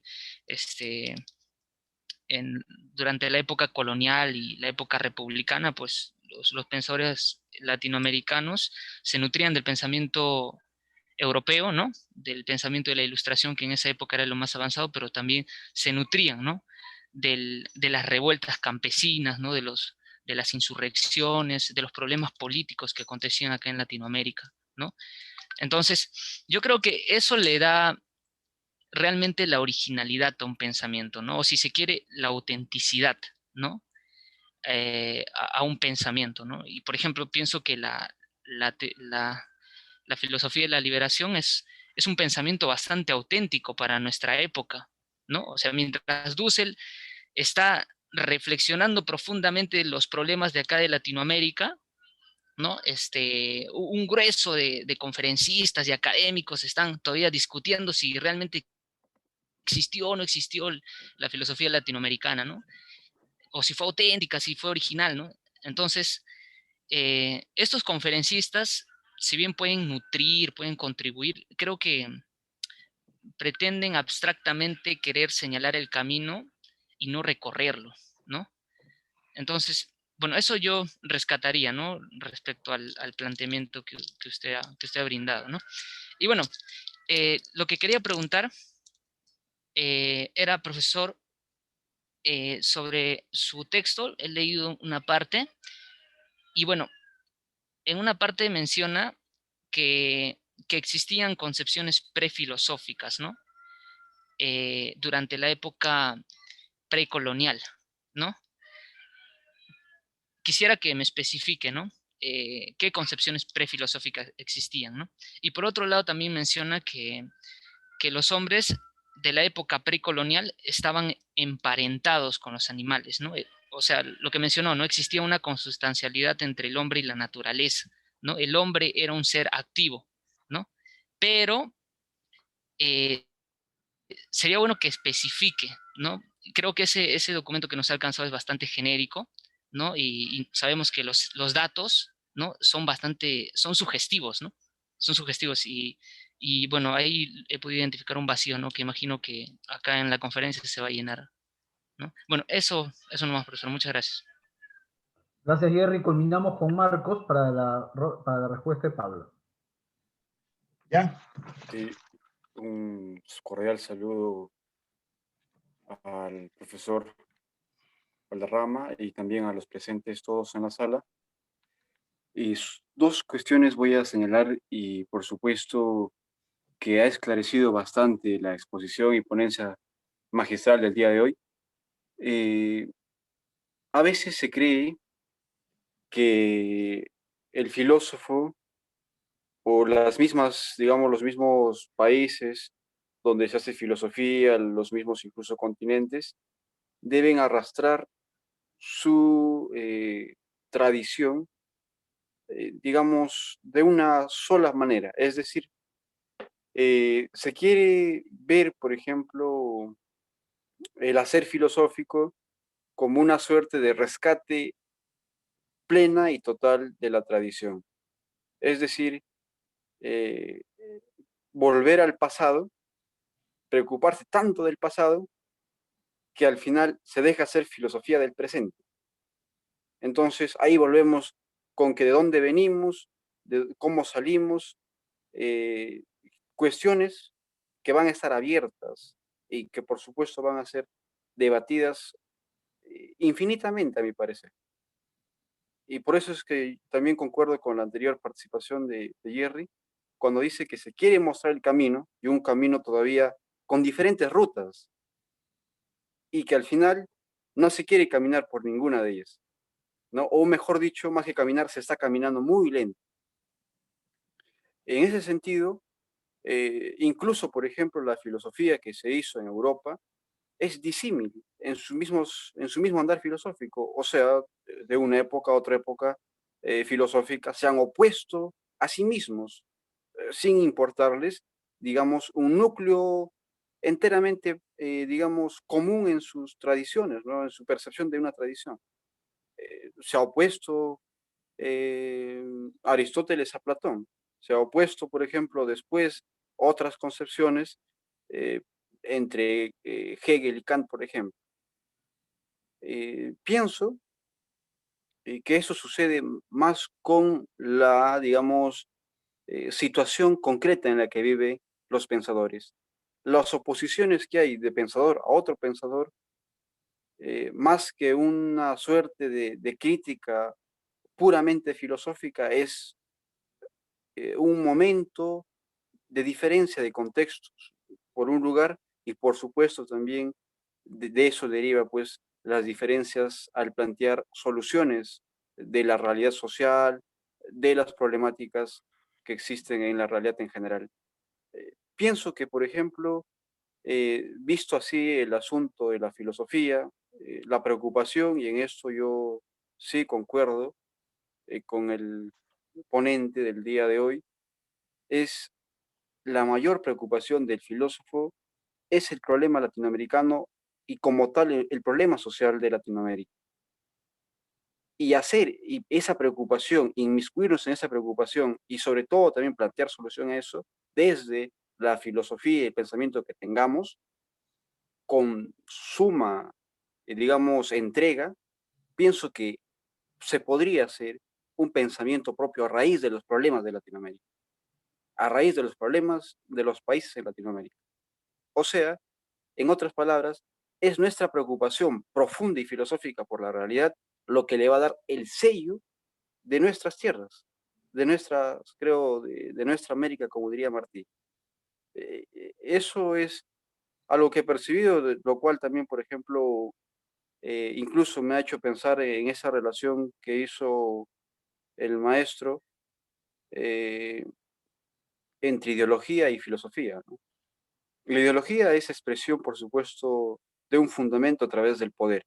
durante la época colonial y la época republicana, pues los pensadores latinoamericanos se nutrían del pensamiento europeo, ¿no? Del pensamiento de la Ilustración, que en esa época era lo más avanzado, pero también se nutrían, ¿no? De las revueltas campesinas, ¿no? De las insurrecciones, de los problemas políticos que acontecían acá en Latinoamérica, ¿no? Entonces, yo creo que eso le da realmente la originalidad a un pensamiento, ¿no? O si se quiere, la autenticidad, ¿no? A un pensamiento, ¿no? Y por ejemplo, pienso que la filosofía de la liberación es un pensamiento bastante auténtico para nuestra época, ¿no? O sea, mientras Dussel está reflexionando profundamente los problemas de acá de Latinoamérica, ¿no? Un grueso de conferencistas y académicos están todavía discutiendo si realmente existió o no existió la filosofía latinoamericana, ¿no? O si fue auténtica, si fue original, ¿no? Entonces, estos conferencistas, si bien pueden nutrir, pueden contribuir, creo que pretenden abstractamente querer señalar el camino y no recorrerlo, ¿no? Entonces, bueno, eso yo rescataría, ¿no? Respecto al planteamiento que usted ha brindado, ¿no? Y bueno, lo que quería preguntar era, profesor, sobre su texto. He leído una parte y bueno, en una parte menciona que existían concepciones prefilosóficas, ¿no? Durante la época precolonial, ¿no? Quisiera que me especifique, ¿no? Qué concepciones prefilosóficas existían, ¿no? Y por otro lado también menciona que los hombres de la época precolonial estaban emparentados con los animales, ¿no? O sea, lo que mencionó, no existía una consustancialidad entre el hombre y la naturaleza, ¿no? El hombre era un ser activo, ¿no? Pero sería bueno que especifique, ¿no? Creo que ese documento que nos ha alcanzado es bastante genérico, ¿no? Y sabemos que los datos, ¿no? Son sugestivos, ¿no? Son sugestivos y bueno, ahí he podido identificar un vacío, ¿no? Que imagino que acá en la conferencia se va a llenar, ¿no? Bueno, eso nomás, profesor. Muchas gracias. Gracias, Jerry. Culminamos con Marcos para para la respuesta de Pablo. ¿Ya? Sí, un cordial saludo al profesor Valderrama y también a los presentes todos en la sala. Y dos cuestiones voy a señalar y por supuesto que ha esclarecido bastante la exposición y ponencia magistral del día de hoy. A veces se cree que el filósofo o las mismas, digamos, los mismos países donde se hace filosofía, los mismos incluso continentes, deben arrastrar su tradición, digamos, de una sola manera. Es decir, se quiere ver, por ejemplo, el hacer filosófico como una suerte de rescate plena y total de la tradición. Es decir, eh, volver al pasado, preocuparse tanto del pasado, que al final se deja hacer filosofía del presente. Entonces ahí volvemos con que de dónde venimos, de cómo salimos, cuestiones que van a estar abiertas y que por supuesto van a ser debatidas infinitamente, a mi parecer. Y por eso es que también concuerdo con la anterior participación de Jerry, cuando dice que se quiere mostrar el camino, y un camino todavía con diferentes rutas, y que al final no se quiere caminar por ninguna de ellas, ¿no? O mejor dicho, más que caminar, se está caminando muy lento. En ese sentido, incluso, por ejemplo, la filosofía que se hizo en Europa es disímil en su mismo andar filosófico, o sea, de una época a otra época filosófica, se han opuesto a sí mismos, sin importarles, digamos, un núcleo enteramente, digamos, común en sus tradiciones, ¿no? En su percepción de una tradición. Se ha opuesto Aristóteles a Platón, se ha opuesto, por ejemplo, después otras concepciones eh, entre Hegel y Kant, por ejemplo. Pienso que eso sucede más con la, digamos, situación concreta en la que viven los pensadores. Las oposiciones que hay de pensador a otro pensador, más que una suerte de crítica puramente filosófica, es un momento de diferencia de contextos, por un lugar, y por supuesto también de eso deriva pues las diferencias al plantear soluciones de la realidad social, de las problemáticas que existen en la realidad en general. Pienso que, por ejemplo, visto así el asunto de la filosofía, la preocupación, y en esto yo sí concuerdo con el ponente del día de hoy, es la mayor preocupación del filósofo es el problema latinoamericano y como tal el problema social de Latinoamérica. Y esa preocupación, inmiscuirnos en esa preocupación y sobre todo también plantear solución a eso desde la filosofía y el pensamiento que tengamos, con suma, digamos, entrega, pienso que se podría hacer un pensamiento propio a raíz de los problemas de Latinoamérica, a raíz de los problemas de los países de Latinoamérica. O sea, en otras palabras, es nuestra preocupación profunda y filosófica por la realidad lo que le va a dar el sello de nuestras tierras, de nuestras, creo, de nuestra América, como diría Martí. Eso es algo que he percibido, lo cual también, por ejemplo, incluso me ha hecho pensar en esa relación que hizo el maestro entre ideología y filosofía, ¿no? La ideología es expresión, por supuesto, de un fundamento a través del poder.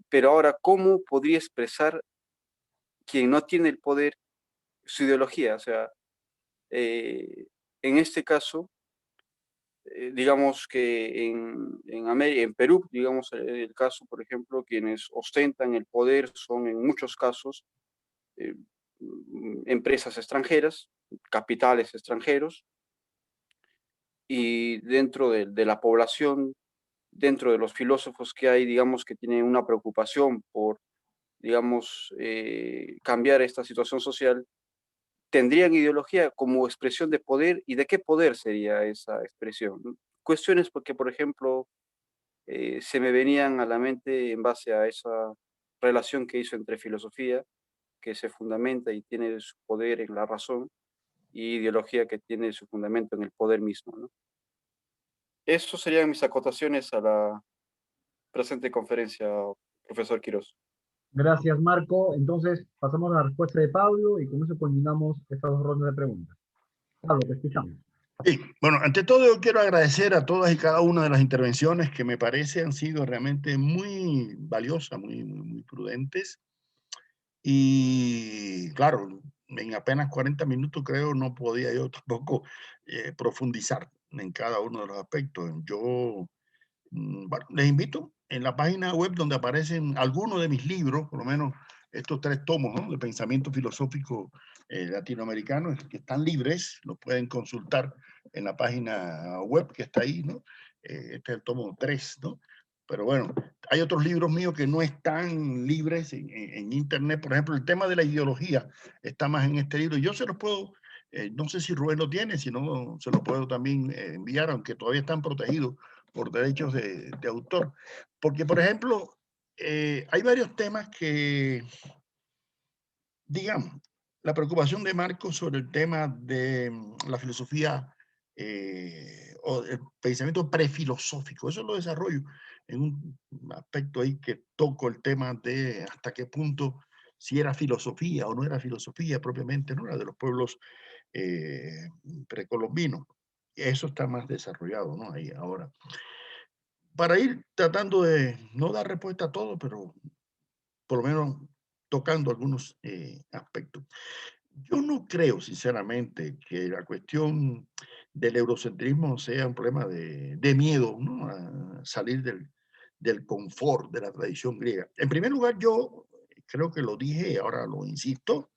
Pero ahora, ¿cómo podría expresar quien no tiene el poder su ideología? O sea, en este caso, digamos que en Perú, digamos, el caso, por ejemplo, quienes ostentan el poder son en muchos casos empresas extranjeras, capitales extranjeros, y dentro de la población, dentro de los filósofos que hay, digamos, que tienen una preocupación por, digamos, cambiar esta situación social, tendrían ideología como expresión de poder, ¿y de qué poder sería esa expresión? Cuestiones porque, por ejemplo, se me venían a la mente en base a esa relación que hizo entre filosofía, que se fundamenta y tiene su poder en la razón, y ideología que tiene su fundamento en el poder mismo, ¿no? Eso serían mis acotaciones a la presente conferencia, profesor Quiroz. Gracias, Marco. Entonces, pasamos a la respuesta de Pablo y con eso culminamos estas dos rondas de preguntas. Pablo, te escuchamos. Sí, bueno, ante todo yo quiero agradecer a todas y cada una de las intervenciones que me parece han sido realmente muy valiosas, muy prudentes. Y claro, en apenas 40 minutos creo no podía yo tampoco profundizar en cada uno de los aspectos. Yo, bueno, les invito en la página web donde aparecen algunos de mis libros, por lo menos estos 3 tomos, ¿no?, de pensamiento filosófico latinoamericano, que están libres, los pueden consultar en la página web que está ahí, ¿no? Este es el tomo 3, ¿no? Pero bueno, hay otros libros míos que no están libres en internet. Por ejemplo, el tema de la ideología está más en este libro. Yo se los puedo, no sé si Rubén lo tiene, si no, se lo puedo también enviar, aunque todavía están protegidos por derechos de autor. Porque, por ejemplo, hay varios temas que, digamos, la preocupación de Marcos sobre el tema de la filosofía o el pensamiento prefilosófico, eso lo desarrollo en un aspecto ahí que toco el tema de hasta qué punto si era filosofía o no era filosofía propiamente, no era de los pueblos precolombinos. Eso está más desarrollado, ¿no? Ahí ahora. Para ir tratando de no dar respuesta a todo, pero por lo menos tocando algunos aspectos. Yo no creo, sinceramente, que la cuestión del eurocentrismo sea un problema de miedo, ¿no?, a salir del confort de la tradición griega. En primer lugar, yo creo que lo dije y ahora lo insisto,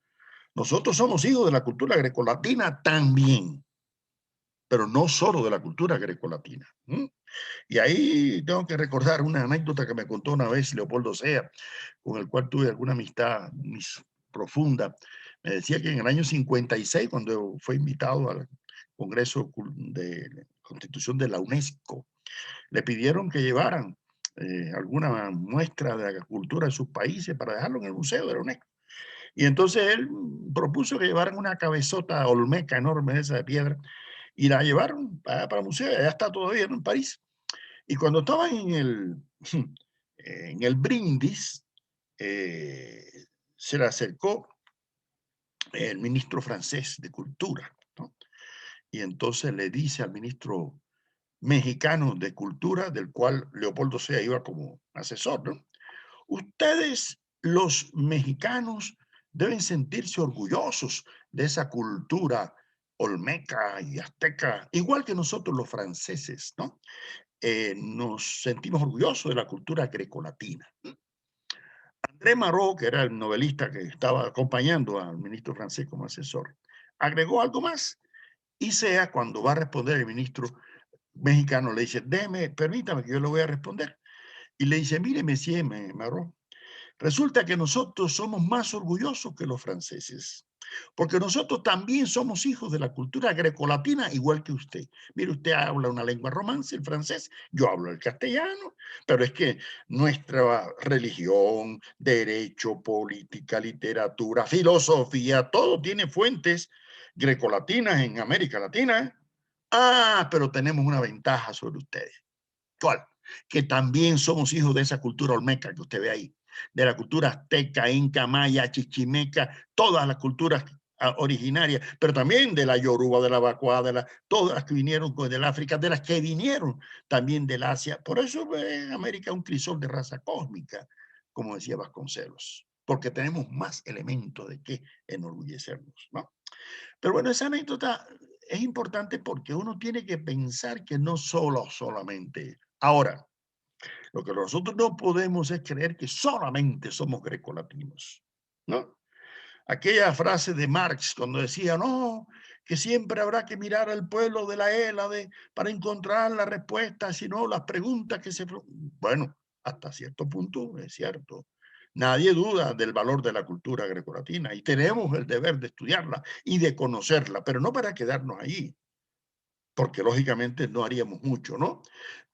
nosotros somos hijos de la cultura grecolatina también, pero no solo de la cultura grecolatina. Y ahí tengo que recordar una anécdota que me contó una vez Leopoldo Sea, con el cual tuve alguna amistad profunda. Me decía que en el año 56, cuando fue invitado al Congreso de Constitución de la UNESCO, le pidieron que llevaran alguna muestra de la cultura de sus países para dejarlo en el Museo de la UNESCO. Y entonces él propuso que llevaran una cabezota olmeca enorme esa de piedra y la llevaron para el museo, ya está todavía en París. Y cuando estaban en el brindis, se le acercó el ministro francés de Cultura, ¿no? Y entonces le dice al ministro mexicano de Cultura, del cual Leopoldo Sea iba como asesor, ¿no? Ustedes, los mexicanos, deben sentirse orgullosos de esa cultura olmeca y azteca, igual que nosotros los franceses, ¿no? Nos sentimos orgullosos de la cultura grecolatina. André Marot, que era el novelista que estaba acompañando al ministro francés como asesor, agregó algo más. Y Sea, cuando va a responder el ministro mexicano, le dice, permítame que yo le voy a responder. Y le dice, mire, Monsieur Marot, resulta que nosotros somos más orgullosos que los franceses, porque nosotros también somos hijos de la cultura grecolatina, igual que usted. Mire, usted habla una lengua romance, el francés, yo hablo el castellano, pero es que nuestra religión, derecho, política, literatura, filosofía, todo tiene fuentes grecolatinas en América Latina. Ah, pero tenemos una ventaja sobre ustedes. ¿Cuál? Que también somos hijos de esa cultura olmeca que usted ve ahí, de la cultura azteca, inca, maya, chichimeca, todas las culturas originarias, pero también de la Yoruba, de la Bakua, todas las que vinieron del África, de las que vinieron también del Asia. Por eso en América un crisol de raza cósmica, como decía Vasconcelos, porque tenemos más elementos de qué enorgullecernos, ¿no? Pero bueno, esa anécdota es importante porque uno tiene que pensar que no solamente. Ahora, lo que nosotros no podemos es creer que solamente somos grecolatinos, ¿no? Aquella frase de Marx cuando decía, no, que siempre habrá que mirar al pueblo de la Hélade para encontrar la respuesta, sino las preguntas que se... Bueno, hasta cierto punto es cierto. Nadie duda del valor de la cultura grecolatina y tenemos el deber de estudiarla y de conocerla, pero no para quedarnos allí, porque lógicamente no haríamos mucho, ¿no?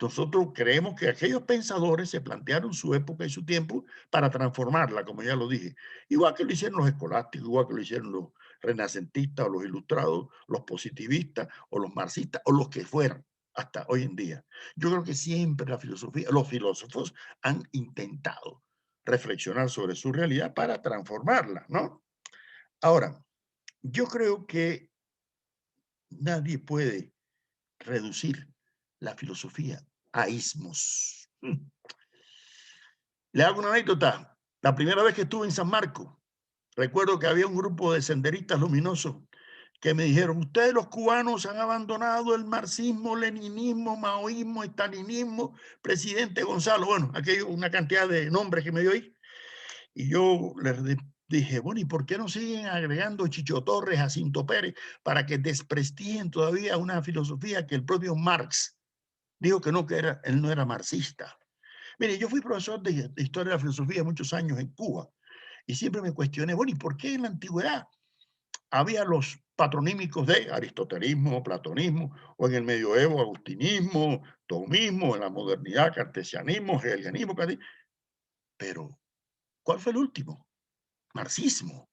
Nosotros creemos que aquellos pensadores se plantearon su época y su tiempo para transformarla, como ya lo dije, igual que lo hicieron los escolásticos, igual que lo hicieron los renacentistas o los ilustrados, los positivistas o los marxistas o los que fueran hasta hoy en día. Yo creo que siempre la filosofía, los filósofos han intentado reflexionar sobre su realidad para transformarla, ¿no? Ahora, yo creo que nadie puede reducir la filosofía a ismos. Le hago una anécdota. La primera vez que estuve en San Marcos, recuerdo que había un grupo de senderistas luminosos que me dijeron, ustedes los cubanos han abandonado el marxismo, leninismo, maoísmo, estalinismo, presidente Gonzalo, bueno, aquello, una cantidad de nombres que me dio ahí. Y yo les dije, bueno, ¿y por qué no siguen agregando Chicho Torres, Jacinto Pérez, para que desprestigien todavía una filosofía que el propio Marx dijo que no, él no era marxista? Mire, yo fui profesor de Historia de la Filosofía muchos años en Cuba y siempre me cuestioné, bueno, ¿y por qué en la antigüedad había los patronímicos de aristotelismo, platonismo, o en el medioevo agustinismo, tomismo, en la modernidad cartesianismo, hegelianismo, pero ¿cuál fue el último? Marxismo.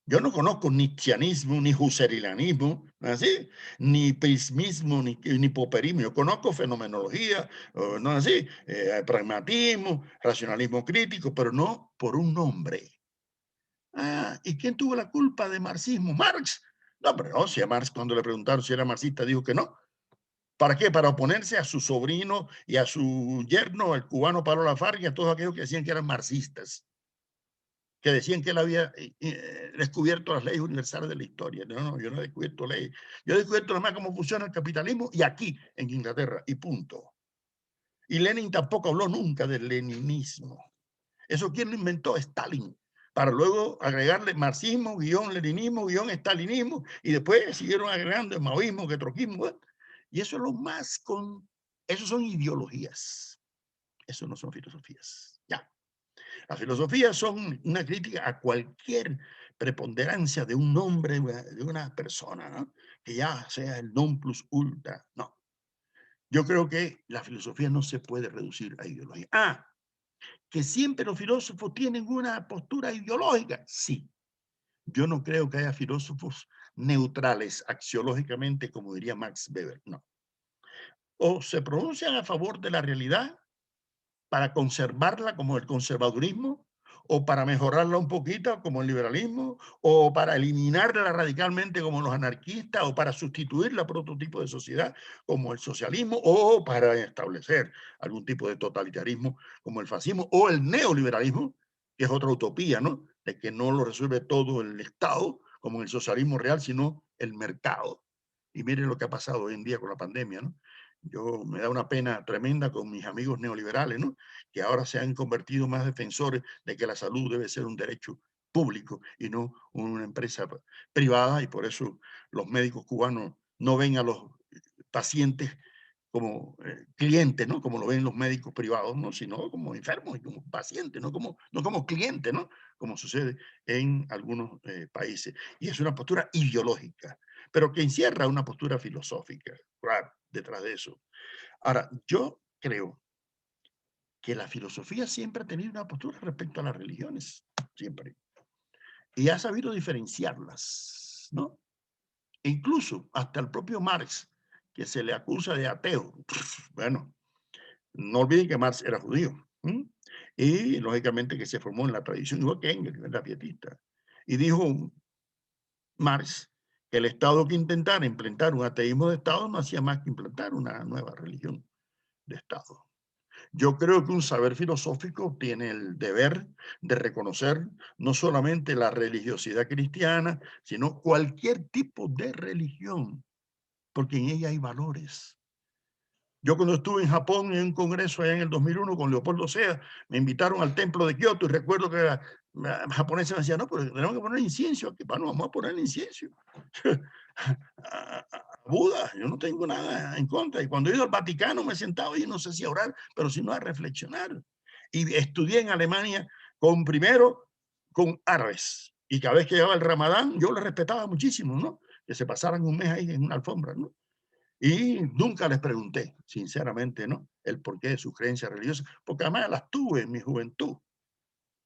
Yo no conozco nietzscheanismo, ni husserlianismo, ¿así? Ni prismismo, ni poperismo. Yo conozco fenomenología, ¿no así? Pragmatismo, racionalismo crítico, pero no por un nombre. Ah, ¿y quién tuvo la culpa de marxismo? Marx. No, pero no, si a Marx cuando le preguntaron si era marxista dijo que no. ¿Para qué? Para oponerse a su sobrino y a su yerno, el cubano Pablo Lafargue, y a todos aquellos que decían que eran marxistas, que decían que él había descubierto las leyes universales de la historia. No, yo no he descubierto leyes. Yo he descubierto nada más cómo funciona el capitalismo y aquí, en Inglaterra, y punto. Y Lenin tampoco habló nunca del leninismo. ¿Eso quién lo inventó? Stalin. Para luego agregarle marxismo, guión leninismo, guión stalinismo, y después siguieron agregando el maoísmo, que troquismo. Y eso es lo más con... Eso son ideologías. Eso no son filosofías. Ya. Las filosofías son una crítica a cualquier preponderancia de un nombre, de una persona, ¿no? Que ya sea el non plus ultra. No. Yo creo que la filosofía no se puede reducir a ideología. Ah, que siempre los filósofos tienen una postura ideológica. Sí. Yo no creo que haya filósofos neutrales axiológicamente, como diría Max Weber. No. O se pronuncian a favor de la realidad para conservarla como el conservadurismo, o para mejorarla un poquito como el liberalismo, o para eliminarla radicalmente como los anarquistas, o para sustituirla por otro tipo de sociedad como el socialismo, o para establecer algún tipo de totalitarismo como el fascismo o el neoliberalismo, que es otra utopía, ¿no? De que no lo resuelve todo el Estado como el socialismo real, sino el mercado. Y miren lo que ha pasado hoy en día con la pandemia, ¿no? Yo me da una pena tremenda con mis amigos neoliberales, ¿no? Que ahora se han convertido más defensores de que la salud debe ser un derecho público y no una empresa privada, y por eso los médicos cubanos no ven a los pacientes como clientes, ¿no? Como lo ven los médicos privados, ¿no? Sino como enfermos y como pacientes, no como clientes, ¿no? Como sucede en algunos países. Y es una postura ideológica, pero que encierra una postura filosófica, claro, detrás de eso. Ahora, yo creo que la filosofía siempre ha tenido una postura respecto a las religiones, siempre. Y ha sabido diferenciarlas, ¿no? E incluso hasta el propio Marx, que se le acusa de ateo. Bueno, no olviden que Marx era judío. Y lógicamente que se formó en la tradición, igual que Engels, era pietista. Y dijo Marx que el Estado que intentara implantar un ateísmo de Estado no hacía más que implantar una nueva religión de Estado. Yo creo que un saber filosófico tiene el deber de reconocer no solamente la religiosidad cristiana, sino cualquier tipo de religión, porque en ella hay valores. Yo cuando estuve en Japón en un congreso allá en el 2001 con Leopoldo Sea, me invitaron al templo de Kioto y recuerdo que la japonesa me decía, no, pero tenemos que poner incienso aquí. Bueno, vamos a poner incienso. a Buda, yo no tengo nada en contra. Y cuando he ido al Vaticano me he sentado y no sé si a orar, pero sino a reflexionar. Y estudié en Alemania primero con árabes. Y cada vez que llegaba el Ramadán, yo les respetaba muchísimo, ¿no? Que se pasaran un mes ahí en una alfombra, ¿no? Y nunca les pregunté, sinceramente, ¿no? El porqué de sus creencias religiosas, porque además las tuve en mi juventud,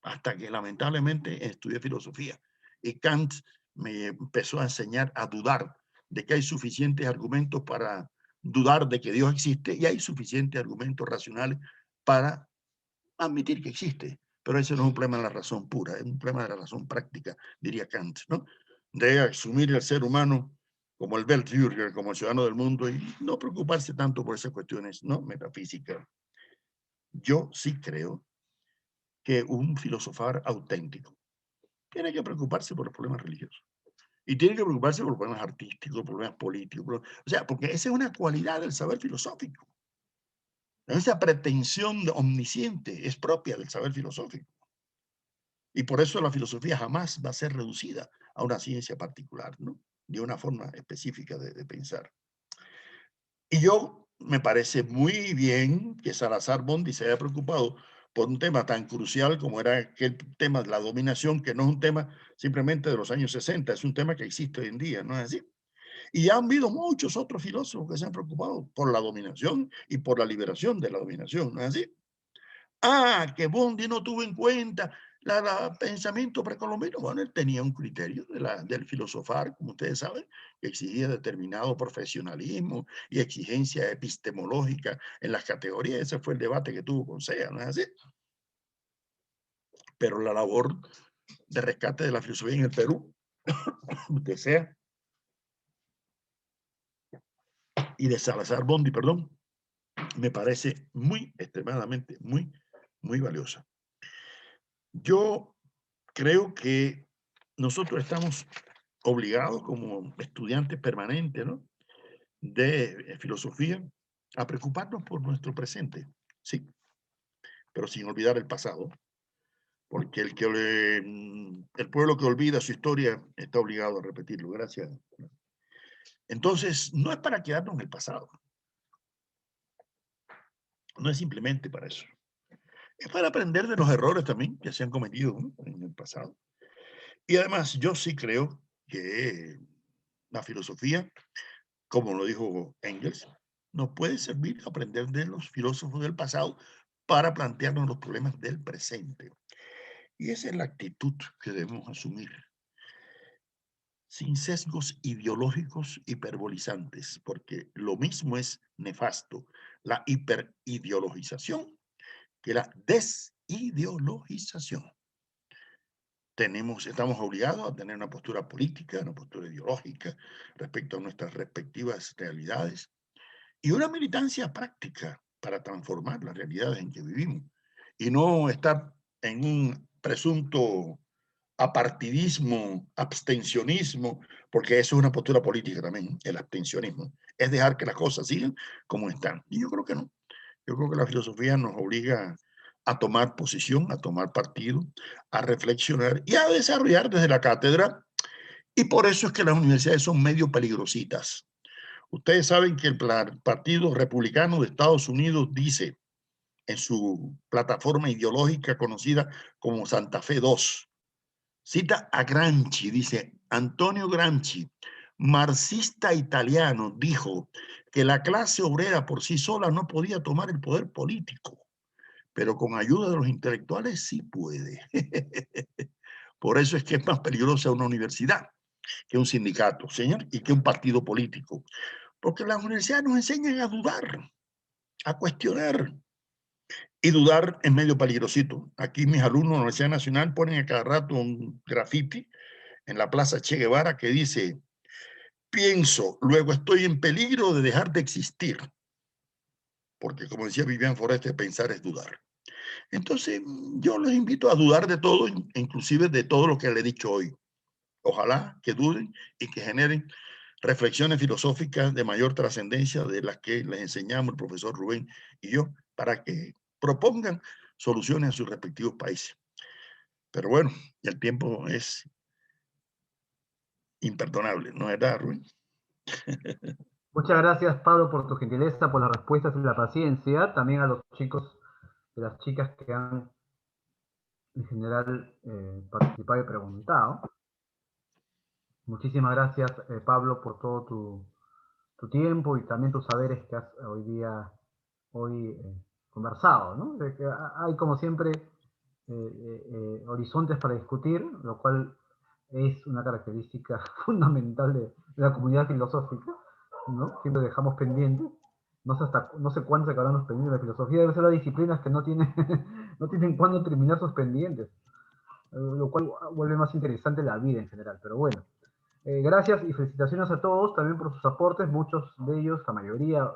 hasta que lamentablemente estudié filosofía. Y Kant me empezó a enseñar a dudar de que hay suficientes argumentos para dudar de que Dios existe y hay suficientes argumentos racionales para admitir que existe. Pero ese no es un problema de la razón pura, es un problema de la razón práctica, diría Kant, ¿no? De asumir el ser humano como el Weltbürger, como el ciudadano del mundo, y no preocuparse tanto por esas cuestiones, ¿no? Metafísicas. Yo sí creo que un filosofar auténtico tiene que preocuparse por los problemas religiosos. Y tiene que preocuparse por los problemas artísticos, problemas políticos. O sea, porque esa es una cualidad del saber filosófico. Esa pretensión omnisciente es propia del saber filosófico. Y por eso la filosofía jamás va a ser reducida a una ciencia particular, ¿no? De una forma específica de pensar. Y yo me parece muy bien que Salazar Bondi se haya preocupado por un tema tan crucial como era aquel tema de la dominación, que no es un tema simplemente de los años 60, es un tema que existe hoy en día, ¿no es así? Y han habido muchos otros filósofos que se han preocupado por la dominación y por la liberación de la dominación, ¿no es así? Ah, que Bondi no tuvo en cuenta el pensamiento precolombino. Bueno, él tenía un criterio del filosofar, como ustedes saben, que exigía determinado profesionalismo y exigencia epistemológica en las categorías. Ese fue el debate que tuvo con Sea, ¿no es así? Pero la labor de rescate de la filosofía en el Perú, de Sea y de Salazar Bondi, perdón, me parece muy, extremadamente, muy valiosa. Yo creo que nosotros estamos obligados como estudiantes permanentes, ¿no? De filosofía a preocuparnos por nuestro presente, sí, pero sin olvidar el pasado, porque el pueblo que olvida su historia está obligado a repetirlo. Gracias. Entonces, no es para quedarnos en el pasado. No es simplemente para eso. Es para aprender de los errores también que se han cometido, ¿no? En el pasado. Y además, yo sí creo que la filosofía, como lo dijo Engels, nos puede servir a aprender de los filósofos del pasado para plantearnos los problemas del presente. Y esa es la actitud que debemos asumir, sin sesgos ideológicos hiperbolizantes, porque lo mismo es nefasto la hiperideologización que la desideologización. Estamos obligados a tener una postura política, una postura ideológica respecto a nuestras respectivas realidades y una militancia práctica para transformar las realidades en que vivimos y no estar en un presunto apartidismo, abstencionismo, porque eso es una postura política también, el abstencionismo, es dejar que las cosas sigan como están. Y yo creo que no. Yo creo que la filosofía nos obliga a tomar posición, a tomar partido, a reflexionar y a desarrollar desde la cátedra. Y por eso es que las universidades son medio peligrositas. Ustedes saben que el Partido Republicano de Estados Unidos dice en su plataforma ideológica conocida como Santa Fe 2, cita a Gramsci, dice Antonio Gramsci, marxista italiano, dijo que la clase obrera por sí sola no podía tomar el poder político, pero con ayuda de los intelectuales sí puede. Por eso es que es más peligrosa una universidad que un sindicato, señor, y que un partido político. Porque las universidades nos enseñan a dudar, a cuestionar. Y dudar es medio peligrosito. Aquí mis alumnos de la Universidad Nacional ponen a cada rato un graffiti en la Plaza Che Guevara que dice: pienso, luego estoy en peligro de dejar de existir. Porque, como decía Vivian Forrester, pensar es dudar. Entonces, yo los invito a dudar de todo, inclusive de todo lo que le he dicho hoy. Ojalá que duden y que generen reflexiones filosóficas de mayor trascendencia de las que les enseñamos el profesor Rubén y yo, para que propongan soluciones a sus respectivos países. Pero bueno, el tiempo es imperdonable, ¿no es verdad, Rubén? Muchas gracias, Pablo, por tu gentileza, por las respuestas y la paciencia. También a los chicos y las chicas que han, en general, participado y preguntado. Muchísimas gracias, Pablo, por todo tu tiempo y también tus saberes que has hoy conversado, ¿no? De que hay, como siempre, horizontes para discutir, lo cual es una característica fundamental de la comunidad filosófica, ¿no? Siempre dejamos pendientes. No sé cuándo se acabarán los pendientes de la filosofía. Debe ser las disciplinas que no tienen, no tienen cuándo terminar sus pendientes, lo cual vuelve más interesante la vida en general. Pero bueno, gracias y felicitaciones a todos también por sus aportes, muchos de ellos, la mayoría,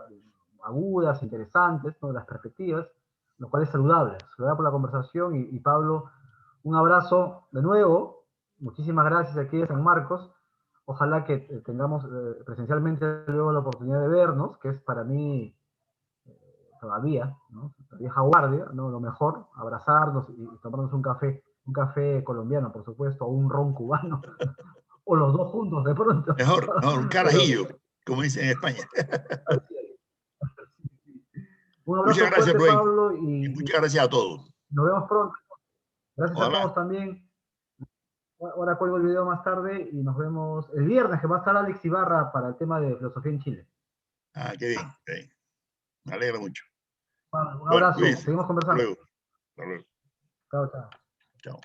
agudas, interesantes, ¿no? Las perspectivas, lo cual es saludable. Saludable por la conversación y Pablo, un abrazo de nuevo. Muchísimas gracias aquí de San Marcos. Ojalá que tengamos presencialmente luego la oportunidad de vernos, que es para mí todavía, ¿no? La vieja guardia, ¿no? Lo mejor, abrazarnos y tomarnos un café colombiano, por supuesto, o un ron cubano, o los dos juntos de pronto. Mejor, no, un carajillo, como dicen en España. Un abrazo Muchas gracias, fuerte, Rubén. Pablo, Y muchas gracias a todos. Nos vemos pronto. Gracias Ojalá. a todos también. Ahora cuelgo el video más tarde y nos vemos el viernes, que va a estar Alex Ibarra para el tema de filosofía en Chile. Ah, qué bien, qué bien. Me alegra mucho. Bueno, un abrazo. Bueno, Seguimos conversando. Hasta luego. Chao, chao. Chao.